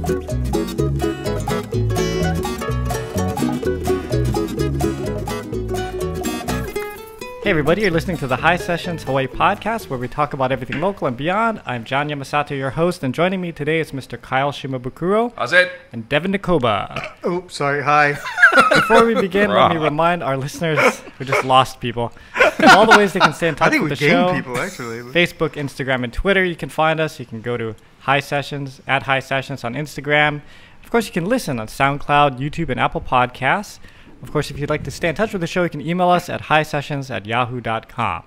Hey everybody, you're listening to the Hisessions Hawaii podcast where we talk about everything local and beyond. I'm John Yamasato, your host, and joining me today is Mr. Kyle Shimabukuro. How's it? And Devon Nekoba. Oops, sorry, hi. Before we begin, let me remind our listeners, we just lost people, all the ways they can stay in touch with the show. I think we gained people, actually. Facebook, Instagram, and Twitter, you can find us. You can go to Hisessions, at Hisessions on Instagram. Of course, you can listen on SoundCloud, YouTube, and Apple Podcasts. Of course, if you'd like to stay in touch with the show, you can email us at hisessions@yahoo.com.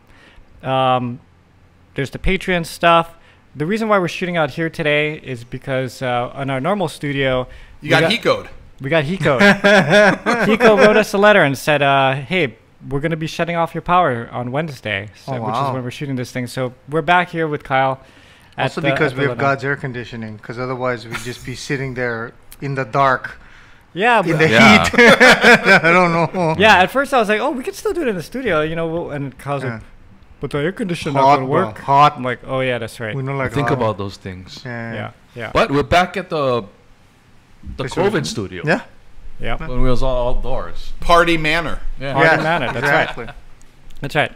There's the Patreon stuff. The reason why we're shooting out here today is because in our normal studio... We got Hiko'd. We got Hiko. Hiko wrote us a letter and said, hey, we're going to be shutting off your power on Wednesday, which is when we're shooting this thing. So we're back here with Kyle. Also because we have God's air conditioning, because otherwise we'd just be sitting there in the dark. Yeah, in the heat. I don't know. Yeah, at first I was like, oh, we can still do it in the studio, you know, and Kyle's like, but the air conditioner not going to work. Hot. I'm like, oh, yeah, that's right. We don't like think about those things. Yeah. But we're back at the COVID studio. Yeah. Yeah. When we was all outdoors. Party Manor. Yeah. Party Manor, that's exactly. right. That's right.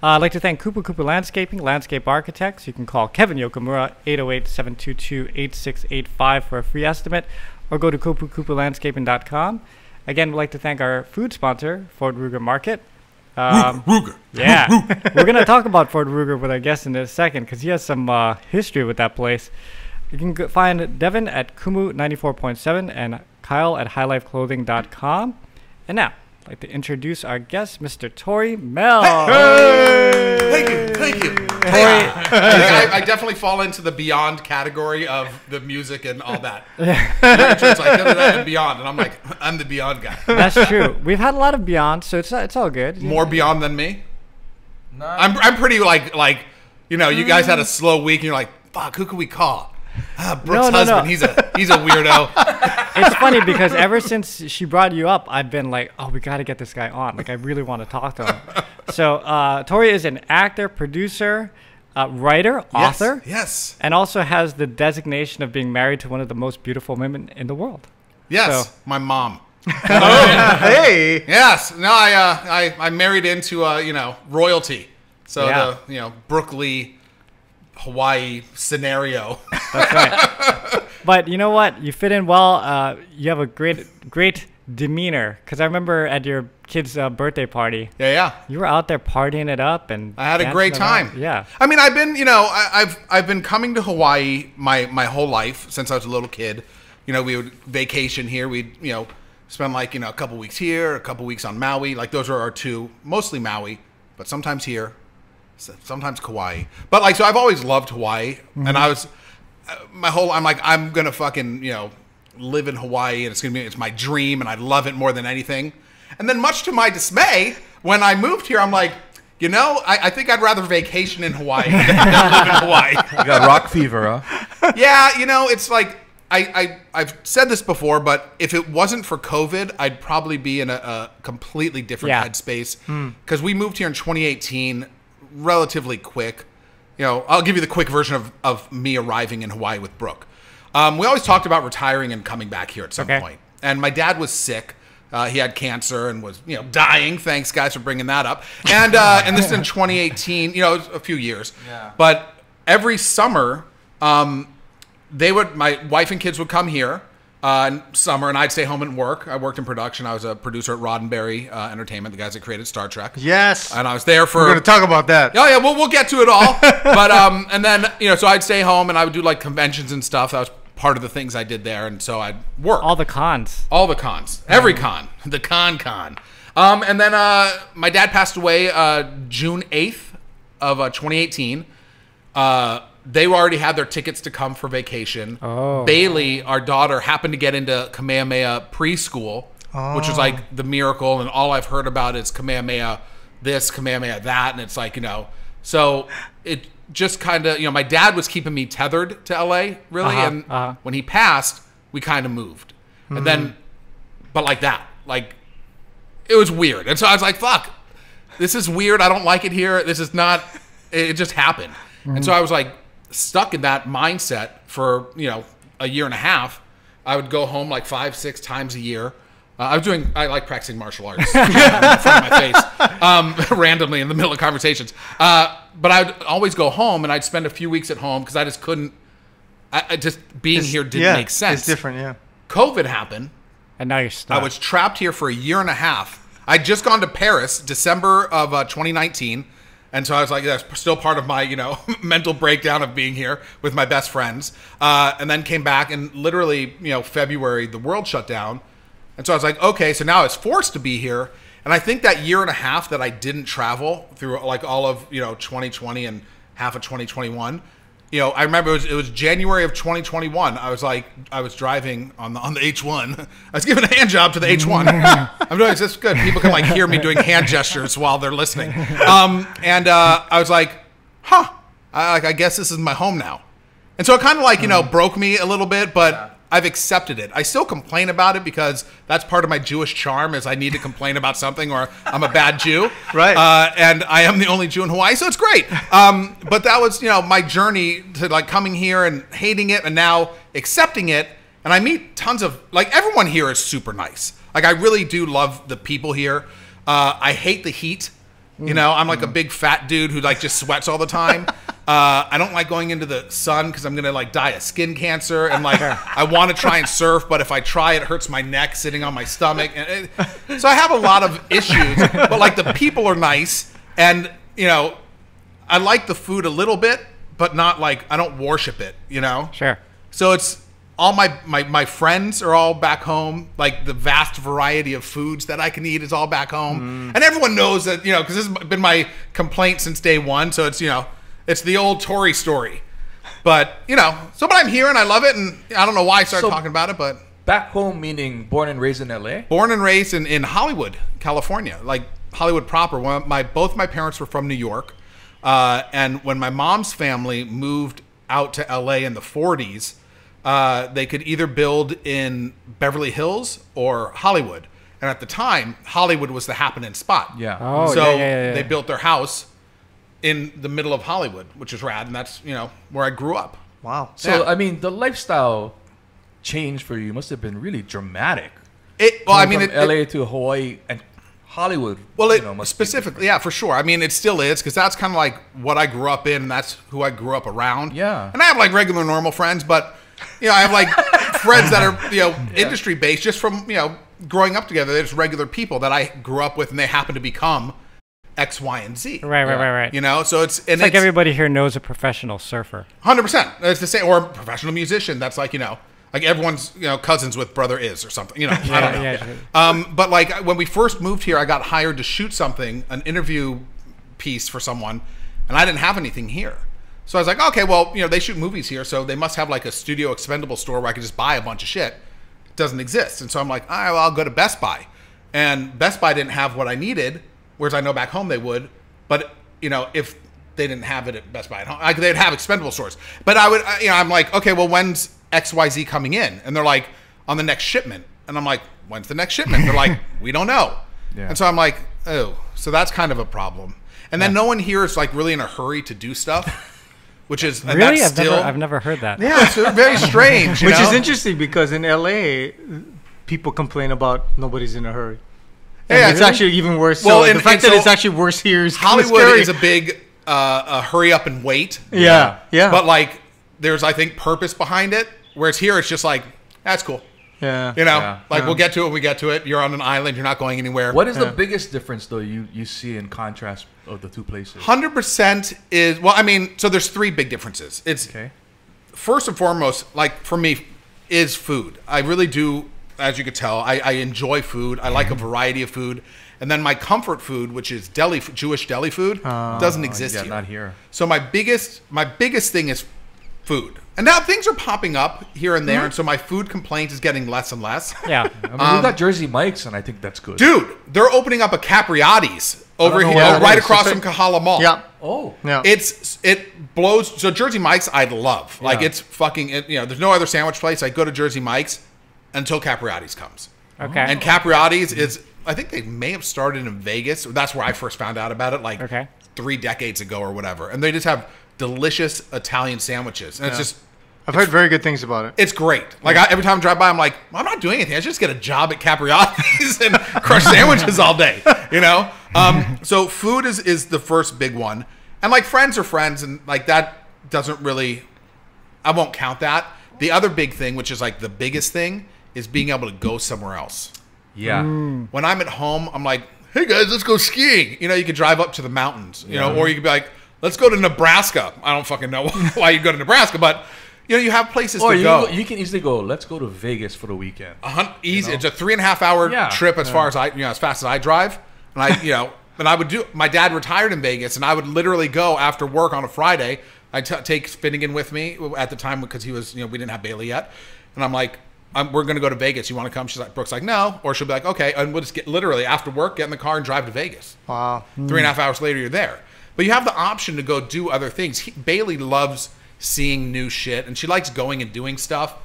I'd like to thank Kupukupu Landscaping, Landscape Architects. You can call Kevin Yokomura, 808-722-8685 for a free estimate, or go to kupukupulandscaping.com. Again, we'd like to thank our food sponsor, Fort Ruger Market. Ruger. Yeah. We're going to talk about Fort Ruger with our guest in a second because he has some history with that place. You can find Devon at Kumu 94.7 and Kyle at highlifeclothing.com. And now, I'd like to introduce our guest, Mr. Tory Mell. Hey! Thank you. I definitely fall into the beyond category of the music and all that. It's like and beyond, and I'm like, I'm the beyond guy. That's true. We've had a lot of beyond, so it's all good. More beyond than me. No. I'm pretty like you know, you guys had a slow week, and you're like, fuck, who can we call? Brooke's husband. He's a weirdo. It's funny because ever since she brought you up, I've been like, oh, we got to get this guy on. Like, I really want to talk to him. So Tory is an actor, producer, writer, author. Yes. And also has the designation of being married to one of the most beautiful women in the world. Yes, so. my mom. Hey. Yes. No, I married into royalty. So the Brooklyn, Hawaii scenario. That's right. But you know what? You fit in well. You have a great demeanor. Because I remember at your kid's birthday party. Yeah. You were out there partying it up, and I had a great time. Yeah. I mean, I've been, I've been coming to Hawaii my whole life since I was a little kid. You know, we would vacation here. We'd spend like a couple weeks here, a couple weeks on Maui. Like those are our two, mostly Maui, but sometimes here. Sometimes Kauai, but like, so I've always loved Hawaii, and I was I'm like, I'm gonna fucking live in Hawaii, and it's my dream, and I love it more than anything. And then, much to my dismay, when I moved here, I'm like, I think I'd rather vacation in Hawaii than live in Hawaii. You got rock fever, huh? Yeah, it's like I've said this before, but if it wasn't for COVID, I'd probably be in a completely different headspace because we moved here in 2018. Relatively quick. I'll give you the quick version of me arriving in Hawaii with Brooke. We always talked about retiring and coming back here at some point. And my dad was sick. He had cancer and was, dying. Thanks, guys, for bringing that up. And this is in 2018. It was a few years. Yeah. But every summer, my wife and kids would come here in summer, and I'd stay home and work. I worked in production. I was a producer at Roddenberry Entertainment, the guys that created Star Trek. Yes. And I was there for... We're going to talk about that. Oh, yeah, we'll get to it all. But, and then, so I'd stay home, and I would do, like, conventions and stuff. That was part of the things I did there, and so I'd work. All the cons. All the cons. Every con. The con. And then my dad passed away June 8th of 2018. They already had their tickets to come for vacation. Oh. Bailey, our daughter, happened to get into Kamehameha preschool, which was like the miracle. And all I've heard about is Kamehameha this, Kamehameha that. And it's like, so it just kind of, my dad was keeping me tethered to LA, really. And when he passed, we kind of moved. And then, but like that, like, it was weird. And so I was like, fuck, this is weird. I don't like it here. This is not, it just happened. And so I was like, stuck in that mindset for a year and a half, I would go home like 5-6 times a year. I like practicing martial arts in front of my face, randomly in the middle of conversations. But I would always go home, and I'd spend a few weeks at home because I just couldn't. Being here didn't make sense. It's different, yeah. COVID happened, and now you're stuck. I was trapped here for a year and a half. I'd just gone to Paris, December of 2019, and so I was like, that's still part of my, mental breakdown of being here with my best friends. And then came back, and literally, February, the world shut down. And so I was like, okay, so now I was forced to be here. And I think that year and a half that I didn't travel through like all of, 2020 and half of 2021, I remember it was January of 2021. I was driving on the H1. I was giving a hand job to the H1. I'm doing this good. People can like hear me doing hand gestures while they're listening. And I was like, I guess this is my home now. And so it kind of like, broke me a little bit, but I've accepted it. I still complain about it because that's part of my Jewish charm is I need to complain about something or I'm a bad Jew. Right. And I am the only Jew in Hawaii, so it's great. But that was, my journey to like coming here and hating it and now accepting it. And I meet tons of, like everyone here is super nice. Like I really do love the people here. I hate the heat. I'm like a big fat dude who like just sweats all the time. I don't like going into the sun because I'm gonna like die of skin cancer, and like I want to try and surf, but if I try, it hurts my neck sitting on my stomach, and so I have a lot of issues. But like the people are nice, and I like the food a little bit, but not like I don't worship it. Sure. So it's all my friends are all back home. Like the vast variety of foods that I can eat is all back home, and everyone knows that because this has been my complaint since day one. So it's it's the old Tory story, but but I'm here and I love it, and I don't know why I started talking about it, but back home meaning born and raised in LA. Born and raised in Hollywood, California, like Hollywood proper. Both my parents were from New York, and when my mom's family moved out to LA in the 40s. They could either build in Beverly Hills or Hollywood. And at the time, Hollywood was the happening spot. Yeah. Oh, so yeah. they built their house in the middle of Hollywood, which is rad. And that's, where I grew up. Wow. So, Yeah. I mean, the lifestyle change for you must have been really dramatic. From LA to Hawaii and Hollywood. Specifically, yeah, for sure. I mean, it still is because that's kind of like what I grew up in. And that's who I grew up around. Yeah. And I have like regular, normal friends, but... I have like friends that are, industry based just from, growing up together. They're just regular people that I grew up with and they happen to become X, Y, and Z. Right. So it's like everybody here knows a professional surfer. 100%. It's the same, or a professional musician. That's like, like everyone's, cousins with brother is or something, I don't know. Yeah. But like when we first moved here, I got hired to shoot something, an interview piece for someone, and I didn't have anything here. So I was like, okay, well, they shoot movies here, so they must have like a studio expendable store where I could just buy a bunch of shit. It doesn't exist. And so I'm like, all right, well, I'll go to Best Buy. And Best Buy didn't have what I needed, whereas I know back home they would. But, if they didn't have it at Best Buy at home, they'd have expendable stores. But I would, I'm like, okay, well, when's XYZ coming in? And they're like, on the next shipment. And I'm like, when's the next shipment? They're like, we don't know. Yeah. And so I'm like, oh, so that's kind of a problem. And then no one here is like really in a hurry to do stuff. Which is really, that's I've never heard that. Yeah, it's very strange. Which is interesting because in LA, people complain about nobody's in a hurry. Yeah, it's actually even worse. Well, so the fact that it's actually worse here is Hollywood is a big hurry up and wait. Yeah. But like, there's I think purpose behind it. Whereas here, it's just like that's cool. Yeah. We'll get to it when we get to it. You're on an island. You're not going anywhere. What is the biggest difference, though, you see in contrast of the two places? 100% is, well, I mean, so there's three big differences. It's first and foremost, like for me, is food. I really do, as you could tell, I enjoy food. I like a variety of food. And then my comfort food, which is Jewish deli food, doesn't exist here. Not here. So my biggest thing is food. And now things are popping up here and there, and so my food complaint is getting less and less. Yeah. I mean, we got Jersey Mike's, and I think that's good. Dude, they're opening up a Capriati's over here, right across from Kahala Mall. Yeah. Oh. Yeah. It blows. So Jersey Mike's, I love. Like, it's fucking, there's no other sandwich place. I go to Jersey Mike's until Capriati's comes. Okay. And Capriati's is, I think they may have started in Vegas. That's where I first found out about it, like 3 decades ago or whatever. And they just have delicious Italian sandwiches. And it's just I've heard very good things about it. It's great. Like every time I drive by, I'm like, well, I'm not doing anything. I should just get a job at Capriati's and crush sandwiches all day. You know. So food is the first big one, and like friends are friends, and like that doesn't really. I won't count that. The other big thing, which is like the biggest thing, is being able to go somewhere else. Yeah. When I'm at home, I'm like, hey guys, let's go skiing. You know, you could drive up to the mountains, you know, or you could be like, let's go to Nebraska. I don't fucking know why you go to Nebraska, but you know, you have places to go. You can easily go, let's go to Vegas for the weekend. Easy. You know? It's a 3.5 hour trip as far as as fast as I drive. And I would do, my dad retired in Vegas, and I would literally go after work on a Friday. I'd take Finnegan with me at the time because he was, we didn't have Bailey yet. And I'm like, we're going to go to Vegas. You want to come? She's like, Brooke's like, no. Or she'll be like, okay. And we'll just get literally after work, get in the car and drive to Vegas. Wow. 3.5 hours later, you're there. But you have the option to go do other things. Bailey loves seeing new shit, and she likes going and doing stuff.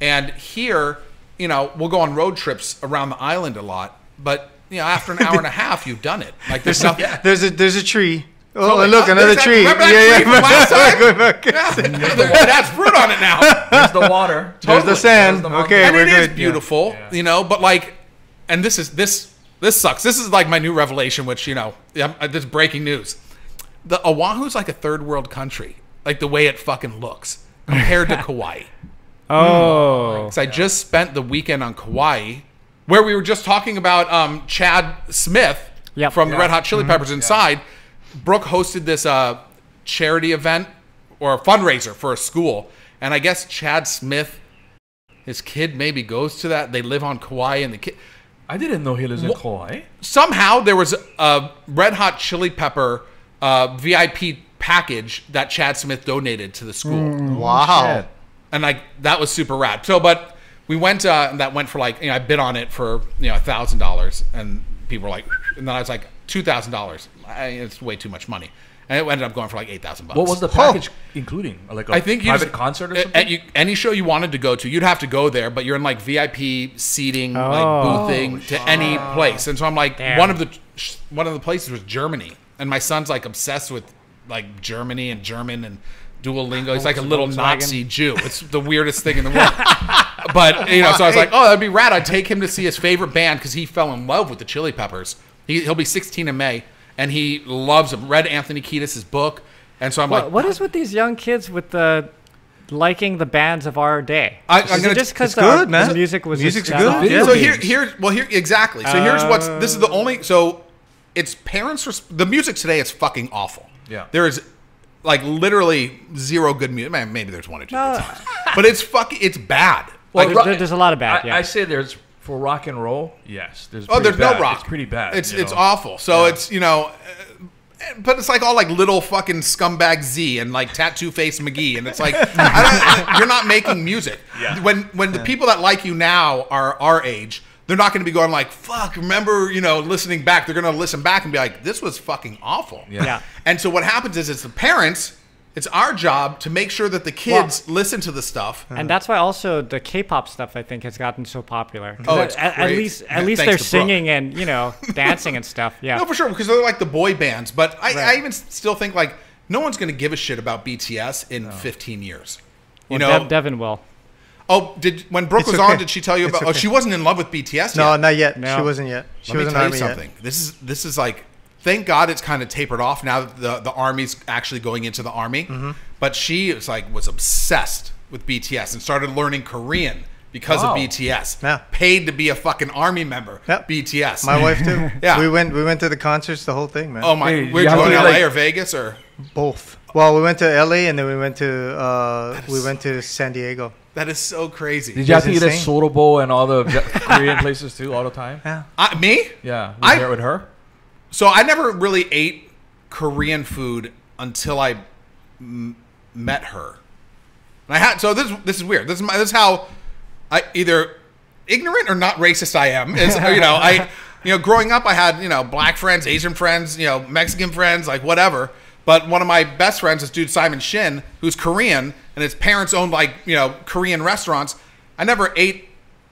And here, we'll go on road trips around the island a lot. But, after an hour and a half, you've done it. Like there's nothing. There's a tree. Oh, and look, another tree. Remember that tree from last time? That's fruit on it now. There's the water. There's the sand. Okay, and we're it good. is beautiful, but like, and this sucks. This is like my new revelation, which this breaking news. The Oahu's like a third world country, like the way it fucking looks compared to Kauai. Oh, because I just spent the weekend on Kauai, where we were just talking about Chad Smith from the Red Hot Chili Peppers inside. Brooke hosted this charity event or a fundraiser for a school, and I guess Chad Smith, his kid maybe goes to that. They live on Kauai, and the kid. I didn't know he lives in Kauai. Somehow there was a Red Hot Chili Pepper VIP package that Chad Smith donated to the school. Wow, and like that was super rad. So, but we went. And that went for like I bid on it for $1,000, and people were like, and then I was like $2,000. It's way too much money, and it ended up going for like $8,000. What was the package including? Like a private concert or something? Any show you wanted to go to, you'd have to go there, but you're in like VIP seating, like boothing to any place. And so I'm like, one of the places was Germany, and my son's like obsessed with like Germany and German and Duolingo. He's like a little Nazi Jew. It's the weirdest thing in the world. But so I was like, oh, that'd be rad. I'd take him to see his favorite band because he fell in love with the Chili Peppers. He'll be 16 in May. And he loves them. Read Anthony Kiedis' book. And so I'm like... What is with these young kids with liking the bands of our day? Just because the music was music's just good. So here exactly. So here's this is the only... So it's parents... The music today is fucking awful. Yeah. There is like literally zero good music. Maybe there's one or two good songs. But it's bad. Well, there's a lot of bad, I say there's... For rock and roll, yes. There's no rock. It's pretty bad. It's awful. So it's but it's like all like little fucking scumbag Z and like tattoo face McGee, and it's like you're not making music. Yeah. When the people that like you now are our age, they're not going to be going like, fuck, remember listening back. They're going to listen back and be like, this was fucking awful. Yeah. And so what happens is it's the parents. It's our job to make sure that the kids listen to the stuff, and that's why also the K-pop stuff I think has gotten so popular. Oh, it's at least they're singing and dancing and stuff. Yeah, no, for sure, because they're like the boy bands. But I even still think like no one's going to give a shit about BTS in 15 years. Devon will. Oh, when Brooke was on, did she tell you about? Oh, she wasn't in love with BTS. No, yet. Not yet. No. She wasn't yet. She Let wasn't me tell army you something. Yet. This is like. Thank God it's kind of tapered off now that the army's actually going into the army. Mm-hmm. But she was obsessed with BTS and started learning Korean because of BTS. Yeah. Paid to be a fucking army member. Yep. BTS. My wife too. Yeah. We went to the concerts, the whole thing, man. Oh my! Where'd you go to LA or Vegas or both? Well, we went to LA and then we went to San Diego. That is so crazy. Did you have to eat at Soda Bowl and all the Korean places too all the time? Yeah. Me? Yeah. With her? So I never really ate Korean food until I met her. And so this is weird. This is how I either ignorant or not racist I am. Is growing up I had black friends, Asian friends, Mexican friends, like whatever. But one of my best friends, this dude Simon Shin, who's Korean, and his parents owned Korean restaurants. I never ate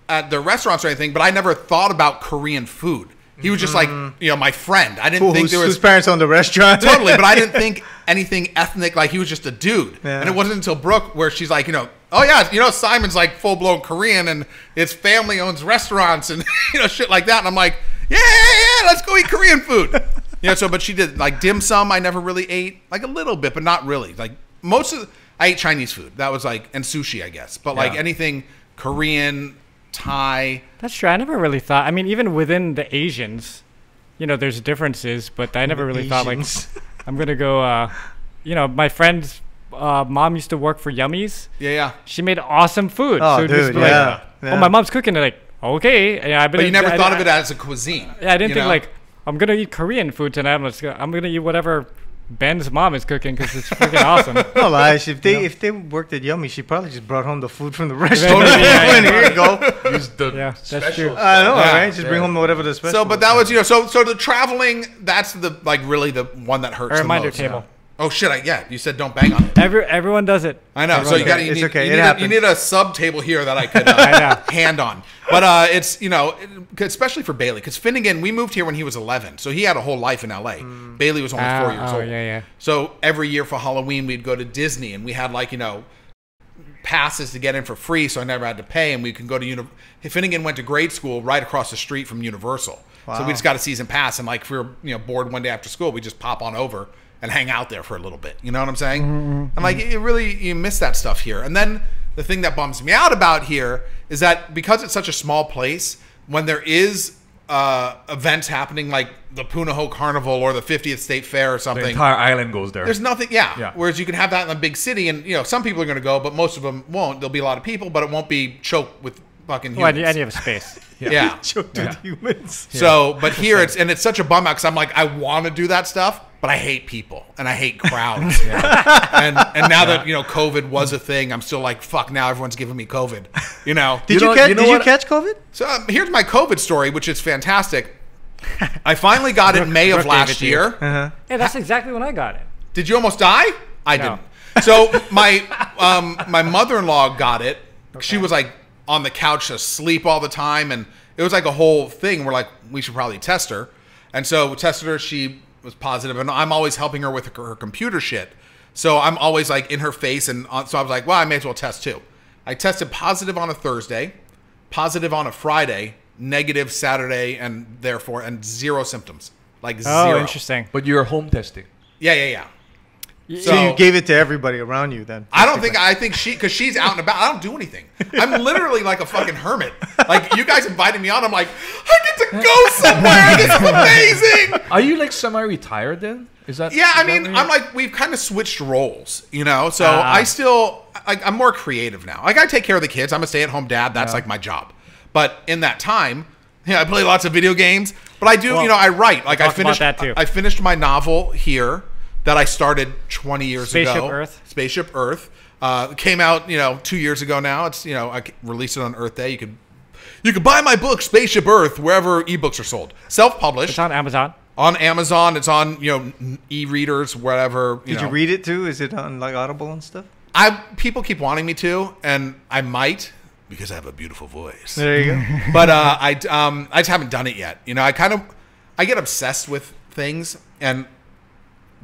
at their restaurants or anything, but I never thought about Korean food. He was just like, my friend. I didn't think there was... Whose parents owned the restaurant. Totally, but I didn't think anything ethnic. Like, he was just a dude. Yeah. And it wasn't until Brooke where she's like, oh yeah, Simon's like full blown Korean and his family owns restaurants and shit like that. And I'm like, yeah, let's go eat Korean food. But she did like dim sum. I never really ate, like a little bit, but not really. Like I ate Chinese food. That was like, and sushi, I guess. But like anything Korean, Thai. That's true. I never really thought. I mean, even within the Asians, there's differences, but I never really thought like I'm gonna go. My friend's mom used to work for Yummies. Yeah. She made awesome food. Oh, so dude, like, oh, my mom's cooking. Like, okay. But you never thought of it as a cuisine. Yeah, I didn't think like I'm gonna eat Korean food tonight. I'm gonna eat whatever Ben's mom is cooking because it's freaking awesome. No lies. If they worked at Yummy, she probably just brought home the food from the restaurant. Here you go. Use the that's true. I know, right? Just bring home whatever the special. So, but that was so the traveling. That's the like really the one that hurts. A reminder the most. table. Oh shit! You said don't bang on it. Everyone does it. I know. So it's okay. You need a sub table here that I could hand on. But it's especially for Bailey because Finnegan, we moved here when he was 11, so he had a whole life in LA. Bailey was only 4 years old. Yeah. So every year for Halloween we'd go to Disney and we had like passes to get in for free, so I never had to pay, and we can go to Finnegan went to grade school right across the street from Universal. Wow. So we just got a season pass, and like if we were bored one day after school, we just pop on over and hang out there for a little bit. You know what I'm saying? And like you miss that stuff here. And then the thing that bums me out about here is that because it's such a small place, when there is events happening like the Punahou Carnival or the 50th State Fair or something, the entire island goes there. There's nothing. Yeah. Whereas you can have that in a big city, and some people are going to go, but most of them won't. There'll be a lot of people, but it won't be choked with fucking humans. Well, and you have a space. Choked with humans. So, but here it's such a bum out because I'm like, I want to do that stuff, but I hate people and I hate crowds. And now that COVID was a thing, I'm still like, fuck. Now everyone's giving me COVID. Did you catch COVID? So here's my COVID story, which is fantastic. I finally got it in May of last year. Yeah, that's exactly when I got it. Did you almost die? I didn't. So my mother-in-law got it. Okay. She was like on the couch asleep all the time, and it was like a whole thing. We're like, we should probably test her. And so we tested her. She was positive, and I'm always helping her with her computer shit. So I'm always like in her face, and so I was like, well, I may as well test too. I tested positive on a Thursday, positive on a Friday, negative Saturday, and 0 symptoms. Like zero. Oh, interesting. But you're home testing. Yeah. So you gave it to everybody around you then? I think because she's out and about. I don't do anything. I'm literally like a fucking hermit. Like you guys invited me on. I'm like, I get to go somewhere. This is amazing. Are you like semi-retired then? Is that? Yeah, I mean, I'm like, we've kind of switched roles, So I still, I'm more creative now. Like I take care of the kids. I'm a stay-at-home dad. That's like my job. But in that time, I play lots of video games. But I do, I write. Like I finished my novel here that I started 20 years ago. Spaceship Earth. Came out, 2 years ago now. It's, I released it on Earth Day. You could buy my book, Spaceship Earth, wherever ebooks are sold. Self-published. It's on Amazon. On Amazon. It's on, e-readers, whatever. Did you read it too? Is it on like Audible and stuff? People keep wanting me to, and I might because I have a beautiful voice. There you go. But I just haven't done it yet. I get obsessed with things, and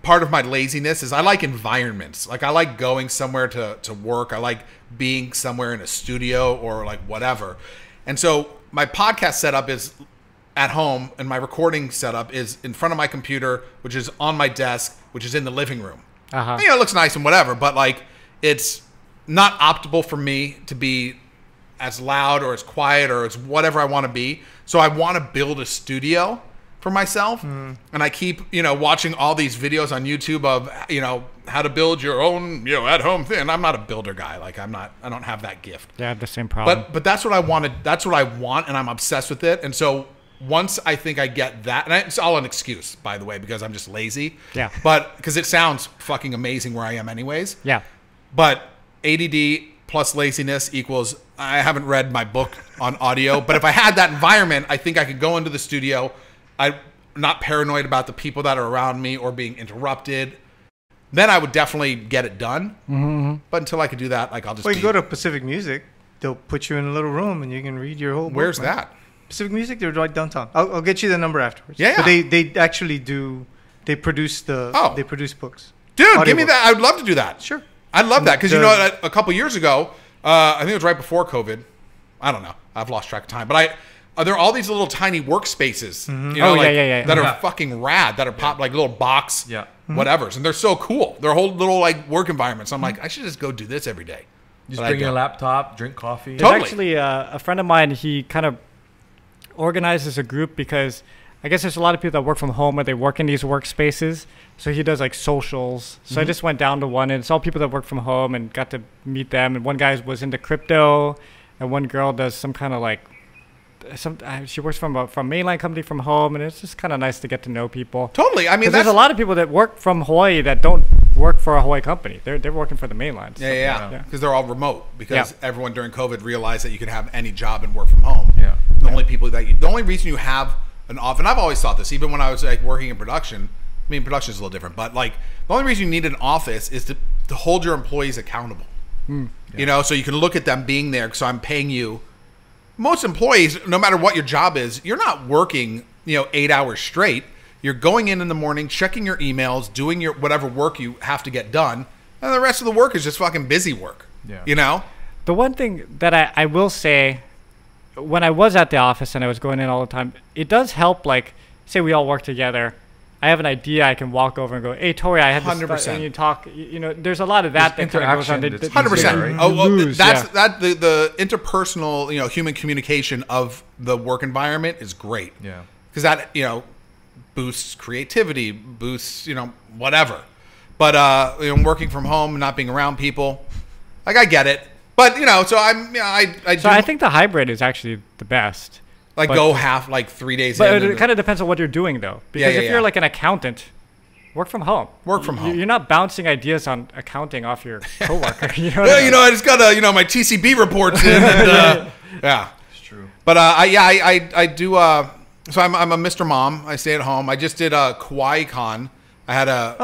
part of my laziness is I like environments. Like I like going somewhere to work. I like being somewhere in a studio or like whatever. And so my podcast setup is at home, and my recording setup is in front of my computer, which is on my desk, which is in the living room. It looks nice and whatever, but like it's not optimal for me to be as loud or as quiet or as whatever I want to be. So I want to build a studio for myself, and I keep watching all these videos on YouTube of how to build your own at home thing. And I'm not a builder guy. Like I don't have that gift. Yeah, I have the same problem. But that's what I wanted. That's what I want, and I'm obsessed with it. And so once I think I get that, and it's all an excuse, by the way, because I'm just lazy. Yeah. But because it sounds fucking amazing where I am, anyways. Yeah. But ADD plus laziness equals I haven't read my book on audio. But if I had that environment, I think I could go into the studio. I'm not paranoid about the people that are around me or being interrupted. Then I would definitely get it done. Mm-hmm. But until I could do that, like I'll just. Well, you go to Pacific Music, they'll put you in a little room and you can read your whole book. Where's that? Pacific Music, they're right downtown. I'll get you the number afterwards. Yeah. But they actually do. They produce they produce books. Dude, give me that. I'd love to do that. Sure. I'd love that because a couple years ago, I think it was right before COVID. I don't know. I've lost track of time. But there are all these little tiny workspaces, you know, that are fucking rad, that are pop like little box whatevers, and they're so cool. They're whole little like work environments. I'm like, I should just go do this every day. Just bring your laptop, drink coffee. There's actually a friend of mine. He kind of organizes a group because I guess there's a lot of people that work from home or they work in these workspaces. So he does like socials. So I just went down to one, and it's all people that work from home, and got to meet them. And one guy was into crypto, and one girl does some kind of like she works from a mainline company from home, and it's just kind of nice to get to know people. Totally. I mean, there's a lot of people that work from Hawaii that don't work for a Hawaii company. They're working for the mainland. Yeah. Because they're all remote. Because everyone during COVID realized that you could have any job and work from home. Yeah. The only reason you have an office, and I've always thought this, even when I was like working in production. I mean, production is a little different, but like the only reason you need an office is to hold your employees accountable. You know, so you can look at them being there. So I'm paying you. Most employees, no matter what your job is, you're not working, 8 hours straight. You're going in the morning, checking your emails, doing your whatever work you have to get done, and the rest of the work is just fucking busy work. Yeah. You know? The one thing that I will say, when I was at the office and I was going in all the time, it does help, like, say we all work together. I have an idea, I can walk over and go, hey, Tory, I had this 100%. And you talk, there's a lot of that that kind of goes on. 100%. The interpersonal, human communication of the work environment is great. Yeah. Because that, boosts creativity, boosts, whatever. But, working from home, not being around people, like, I get it. But, so I think the hybrid is actually the best. Like go half, like 3 days. But it kind of depends on what you're doing, though. Because if you're like an accountant, work from home. Work from home. You're not bouncing ideas on accounting off your coworker. I just got my TCB reports in. And, yeah, it's true. But I do. So I'm a Mr. Mom. I stay at home. I just did a Kauai-Con. I had a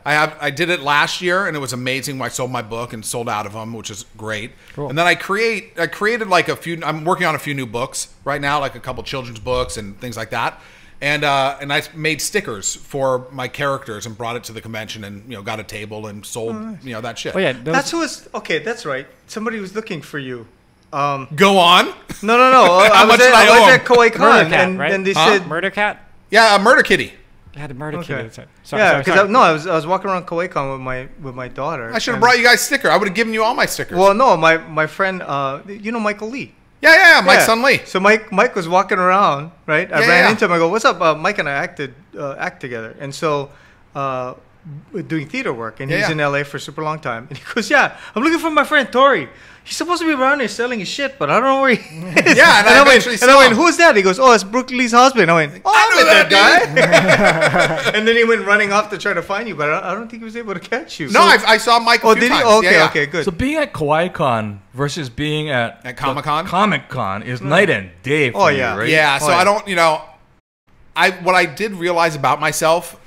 I did it last year, and it was amazing. I sold my book and sold out of them, which is great. Cool. And then I created like a few. I'm working on a few new books right now, like a couple children's books and things like that. And I made stickers for my characters and brought it to the convention, and got a table and sold that shit. Oh yeah, that's who was okay. That's right. Somebody was looking for you. Go on. No. I was at Kauai-Con, and they said Murder Cat. Yeah, a Murder Kitty. I had a murder kitty. Sorry, because I was walking around Kauai-Con with my daughter. I should have brought you guys sticker. I would have given you all my stickers. Well, no, my friend, Michael Lee. Yeah, Mike's son Lee. So Mike was walking around, right? I ran into him. I go, "What's up?" Mike and I act together, and so we're doing theater work, and he's in LA for a super long time. And he goes, "Yeah, I'm looking for my friend Tory. He's supposed to be around here selling his shit, but I don't know where he is." Yeah, and I went, "Who's that?" He goes, "Oh, it's Brooke Lee's husband." I went, "Oh, I know that guy." And then he went running off to try to find you, but I don't think he was able to catch you. No, I saw Mike a few times. Oh, did he? Okay, good. So being at Kauai-Con versus being at Comic-Con? Comic-Con is night and day for you, right? Yeah, so I don't, what I did realize about myself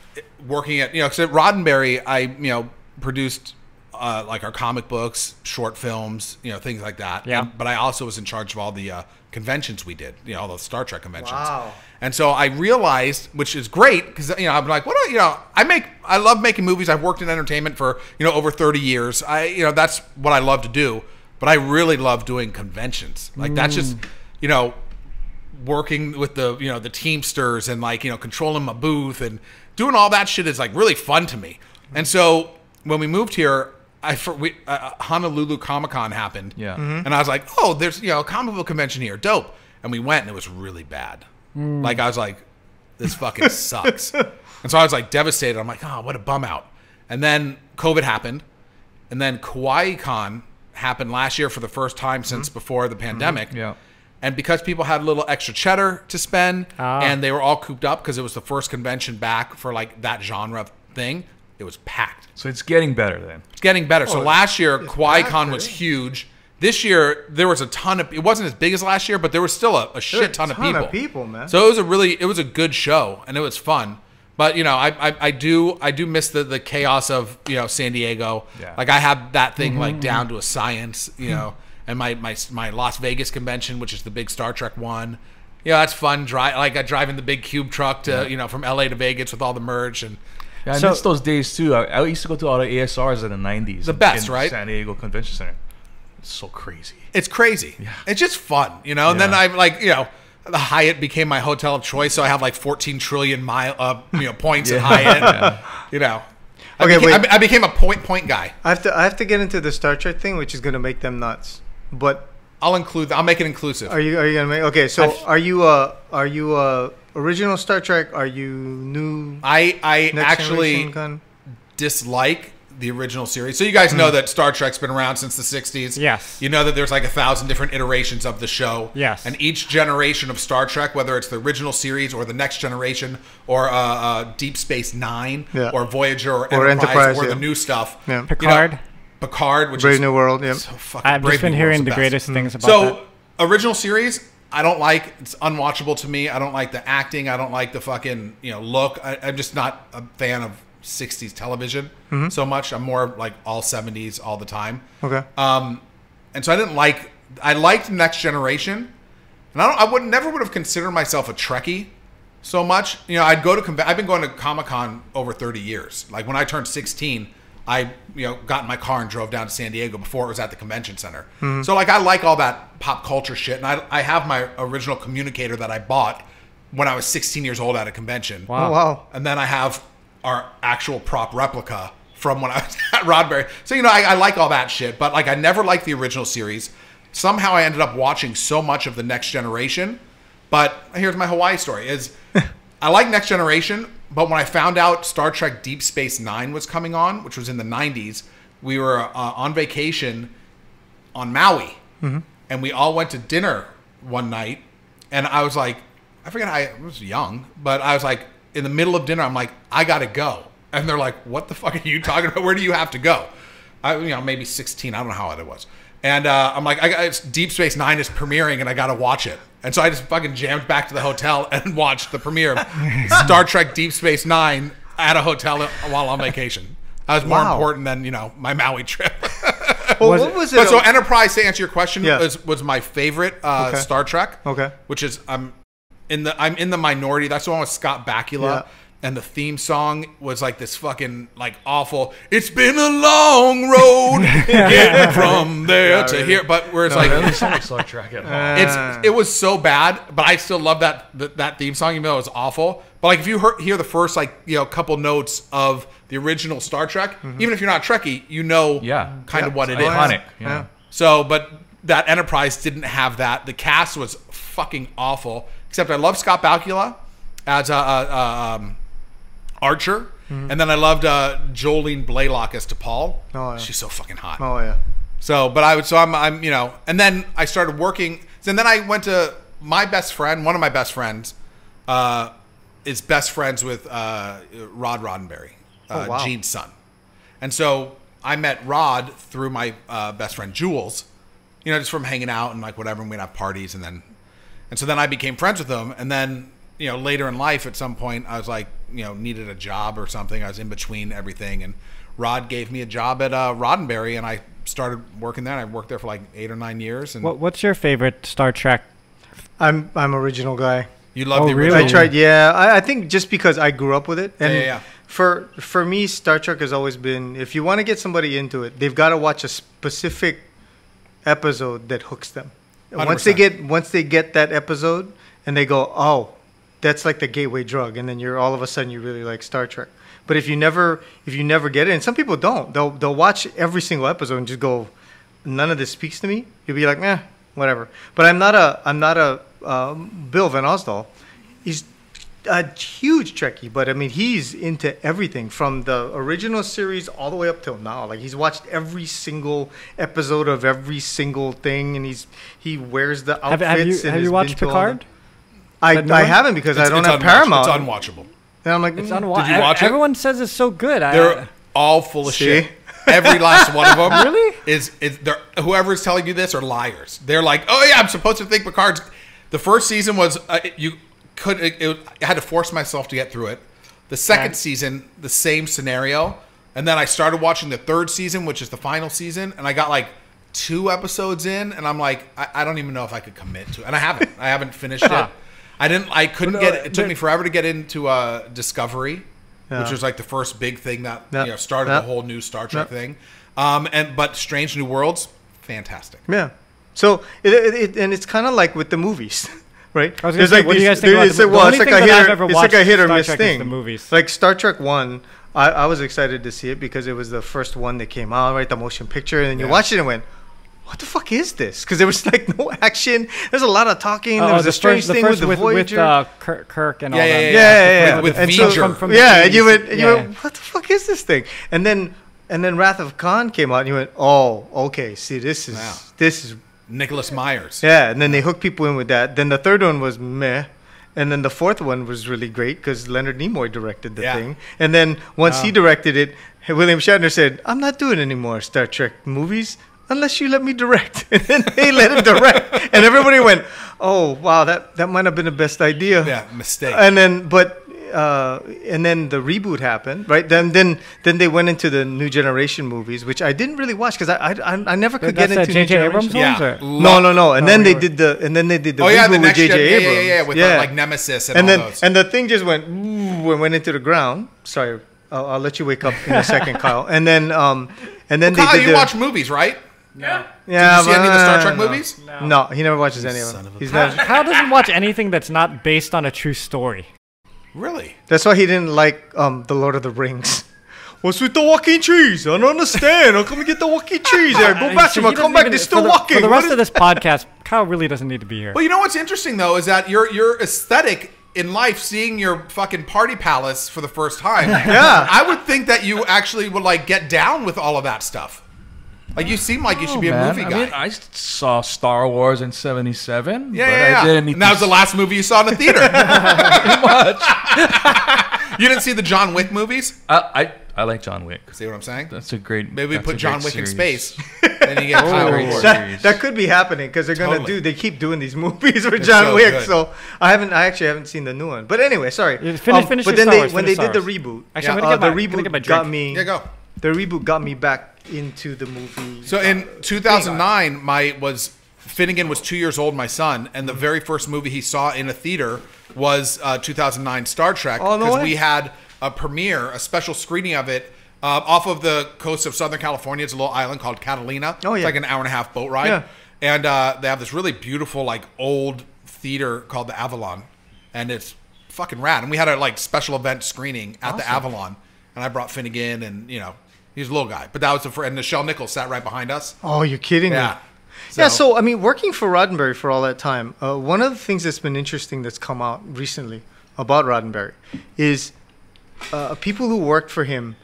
working at, because at Roddenberry, I, produced like our comic books, short films, things like that. Yeah. But I also was in charge of all the conventions we did, all the Star Trek conventions. Wow. And so I realized, which is great, because I'm like, I love making movies. I've worked in entertainment for over 30 years. That's what I love to do. But I really love doing conventions. Like that's just working with the the Teamsters and controlling my booth and doing all that shit is like really fun to me. And so when we moved here, Honolulu Comic-Con happened. Yeah. Mm-hmm. And I was like, oh, there's a comic book convention here. Dope. And we went, and it was really bad. Like, I was like, this fucking sucks. And so I was like devastated. I'm like, oh, what a bum out. And then COVID happened. And then Kauai-Con happened last year for the first time since before the pandemic. Mm-hmm. Yeah. And because people had a little extra cheddar to spend, and they were all cooped up because it was the first convention back for like that genre thing, it was packed. So it's getting better then. It's getting better. So last year, Kauai-Con was huge. This year, there was a ton of. It wasn't as big as last year, but there was still a shit ton of people. Man. So it was a good show, and it was fun. But I do miss the chaos of San Diego. Yeah. Like I have that thing like down to a science. And my Las Vegas convention, which is the big Star Trek one. That's fun. I drive in the big cube truck to from LA to Vegas with all the merch and. Yeah, I miss those days too. I used to go to all the ASRs in the 90s. The best, right? San Diego Convention Center. so crazy. It's crazy. Yeah. It's just fun, you know. And then I'm like, you know, the Hyatt became my hotel of choice, so I have like 14 trillion points at Hyatt. You know. I became a point guy. I have to get into the Star Trek thing, which is going to make them nuts. But I'll make it inclusive. Are you going to make? Okay, so are you original Star Trek? Are you new? I actually dislike the original series. So you guys know that Star Trek's been around since the 60s. Yes. You know that there's like 1,000 different iterations of the show. Yes. And each generation of Star Trek, whether it's the original series or the next generation or Deep Space Nine or Voyager or Enterprise or the new stuff. Yeah. Picard. You know, Picard, which Brave is New World. Yeah. So I've just been hearing the greatest things about that. Original series, I don't like. It's unwatchable to me. I don't like the acting. I don't like the fucking look. I'm just not a fan of 60s television so much. I'm more like all 70s all the time. Okay. And so I liked Next Generation, and I never would have considered myself a Trekkie so much. You know, I've been going to Comic-Con over 30 years. Like when I turned 16, I got in my car and drove down to San Diego before it was at the convention center. So like I like all that pop culture shit, and I have my original communicator that I bought when I was 16 years old at a convention. Wow. Oh, wow. And then I have our actual prop replica from when I was at Roddenberry. So, I like all that shit, but like I never liked the original series. Somehow I ended up watching so much of the Next Generation. But here's my Hawaii story is I like Next Generation, but when I found out Star Trek Deep Space Nine was coming on, which was in the 90s, we were on vacation on Maui. And we all went to dinner one night. And I was like, I was young, but I was like, in the middle of dinner, I'm like, I gotta go. And they're like, what the fuck are you talking about? Where do you have to go? Maybe 16. I don't know how old it was. And I'm like, Deep Space Nine is premiering and I gotta watch it. And so I just fucking jammed back to the hotel and watched the premiere of Star Trek Deep Space Nine at a hotel while on vacation. That was more important than, my Maui trip. Well, what was it? But so Enterprise, to answer your question, was my favorite Star Trek. Okay. Which is, I'm in the minority. That's the one with Scott Bakula. And the theme song was like this fucking like awful. It's been a long road getting from there to here. But where it's Star Trek at home. It was so bad, but I still love that theme song, even though it was awful. But like if you hear the first couple notes of the original Star Trek, even if you're not Trekkie, kind of what it is. Iconic. Yeah. So, but that Enterprise didn't have that. The cast was fucking awful. Except I love Scott Bakula as Archer, and then I loved Jolene Blalock as T'Pol. Oh, yeah. She's so fucking hot. Oh yeah. So, but I'm and then I started working. And then I went to my best friend. One of my best friends is best friends with Rod Roddenberry, Gene's son, and so I met Rod through my best friend Jules. Just from hanging out and like whatever, and we'd have parties, and so then I became friends with him, and then later in life at some point I was like needed a job or something. I was in between everything, and Rod gave me a job at Roddenberry, and I started working there. And I worked there for like 8 or 9 years. And what's your favorite Star Trek? I'm original guy. You love the original? I tried. Yeah, I think just because I grew up with it, and for me, Star Trek has always been. If you want to get somebody into it, they've got to watch a specific episode that hooks them. 100%. Once they get that episode and they go, oh, that's like the gateway drug, and then you're all of a sudden you really like Star Trek. But if you never get it, and some people don't, they'll watch every single episode and just go, none of this speaks to me. You'll be like, whatever. But I'm not a Bill Van Osdol. He's a huge Trekkie, but I mean he's into everything from the original series all the way up till now. Like he's watched every single episode of every single thing, and he wears the outfits. Have you watched Picard? I haven't because I don't have Paramount. It's unwatchable. And I'm like, it's unwatchable. Did you watch it? Everyone says it's so good. They're all full of shit. Every last one of them really is whoever's telling you this are liars. They're like, oh yeah, I'm supposed to think Picard's. The first season was I had to force myself to get through it. The second season, the same scenario, and then I started watching the third season, which is the final season, and I got like 2 episodes in, and I'm like, I don't even know if I could commit to it, and I haven't finished it. I couldn't get it. It took me forever to get into Discovery, which was like the first big thing that started the whole new Star Trek thing. But Strange New Worlds, fantastic. Yeah. So and it's kind of like with the movies, right? I was gonna say, what do you guys think about it's like a hit or miss thing. The movies. Like Star Trek 1, I was excited to see it because it was the first one that came out, right? The motion picture, and then you watched it and went, what the fuck is this? Because there was like no action. There's a lot of talking. There was a strange thing with the Voyager. With Kirk and all that. Yeah. With and Voyager. And you went, what the fuck is this thing? And then Wrath of Khan came out, and you went, oh, okay. See, this is Nicholas Myers. Yeah, and then they hooked people in with that. Then the third one was meh. And then the fourth one was really great because Leonard Nimoy directed the thing. And then once he directed it, William Shatner said, I'm not doing any more Star Trek movies unless you let me direct. And then they let him direct. And everybody went, oh, wow, that might have been the best idea. Yeah, mistake. And then, and then the reboot happened, right? Then they went into the New Generation movies, which I didn't really watch because I never could get into J.J. Abrams ones. Yeah. No. And then they did the reboot with J.J. Abrams. With like Nemesis and all those. And the thing just went into the ground. Sorry, I'll let you wake up in a second, Kyle. And then Kyle, they did you watch movies, right? Yeah. Did you see any of the Star Trek movies? No, he never watches any of them. Kyle doesn't watch anything that's not based on a true story. Really? That's why he didn't like The Lord of the Rings. What's with the walking trees? I don't understand. How come we get the walking trees there? Go back to them. Come back. They're still walking. For the rest of this podcast, Kyle really doesn't need to be here. Well, you know what's interesting, though, is that your aesthetic in life, seeing your fucking party palace for the first time. Yeah. I would think that you actually would, like, get down with all of that stuff. Like, you seem like you should be a movie guy. I mean, I saw Star Wars in '77. Yeah. I didn't and that was the last movie you saw in the theater. Pretty much. You didn't see the John Wick movies? I like John Wick. See what I'm saying? That's a great. Maybe we put John Wick series. in space, and you get Kyle Reward. That could be happening because they're gonna they keep doing these movies with It's John so Wick. good. So I actually haven't seen the new one. But anyway, sorry. Finish but then when they did the reboot, actually, I'm gonna the get my reboot drink. got me. Yeah, go. The reboot got me back into the movie. So in 2009, Finnegan was 2 years old, my son, and the very first movie he saw in a theater was 2009 Star Trek, because we had a premiere, a special screening of it off of the coast of Southern California. It's a little island called Catalina. Oh, yeah. It's like an hour and a half boat ride. Yeah. And they have this really beautiful, like, old theater called the Avalon, and it's fucking rad. And we had a like special event screening at the Avalon, and I brought Finnegan, and he's a little guy, but that was and Nichelle Nichols sat right behind us. Oh, you're kidding me. Yeah. So I mean, working for Roddenberry for all that time, one of the things that's been interesting that's come out recently about Roddenberry is people who worked for him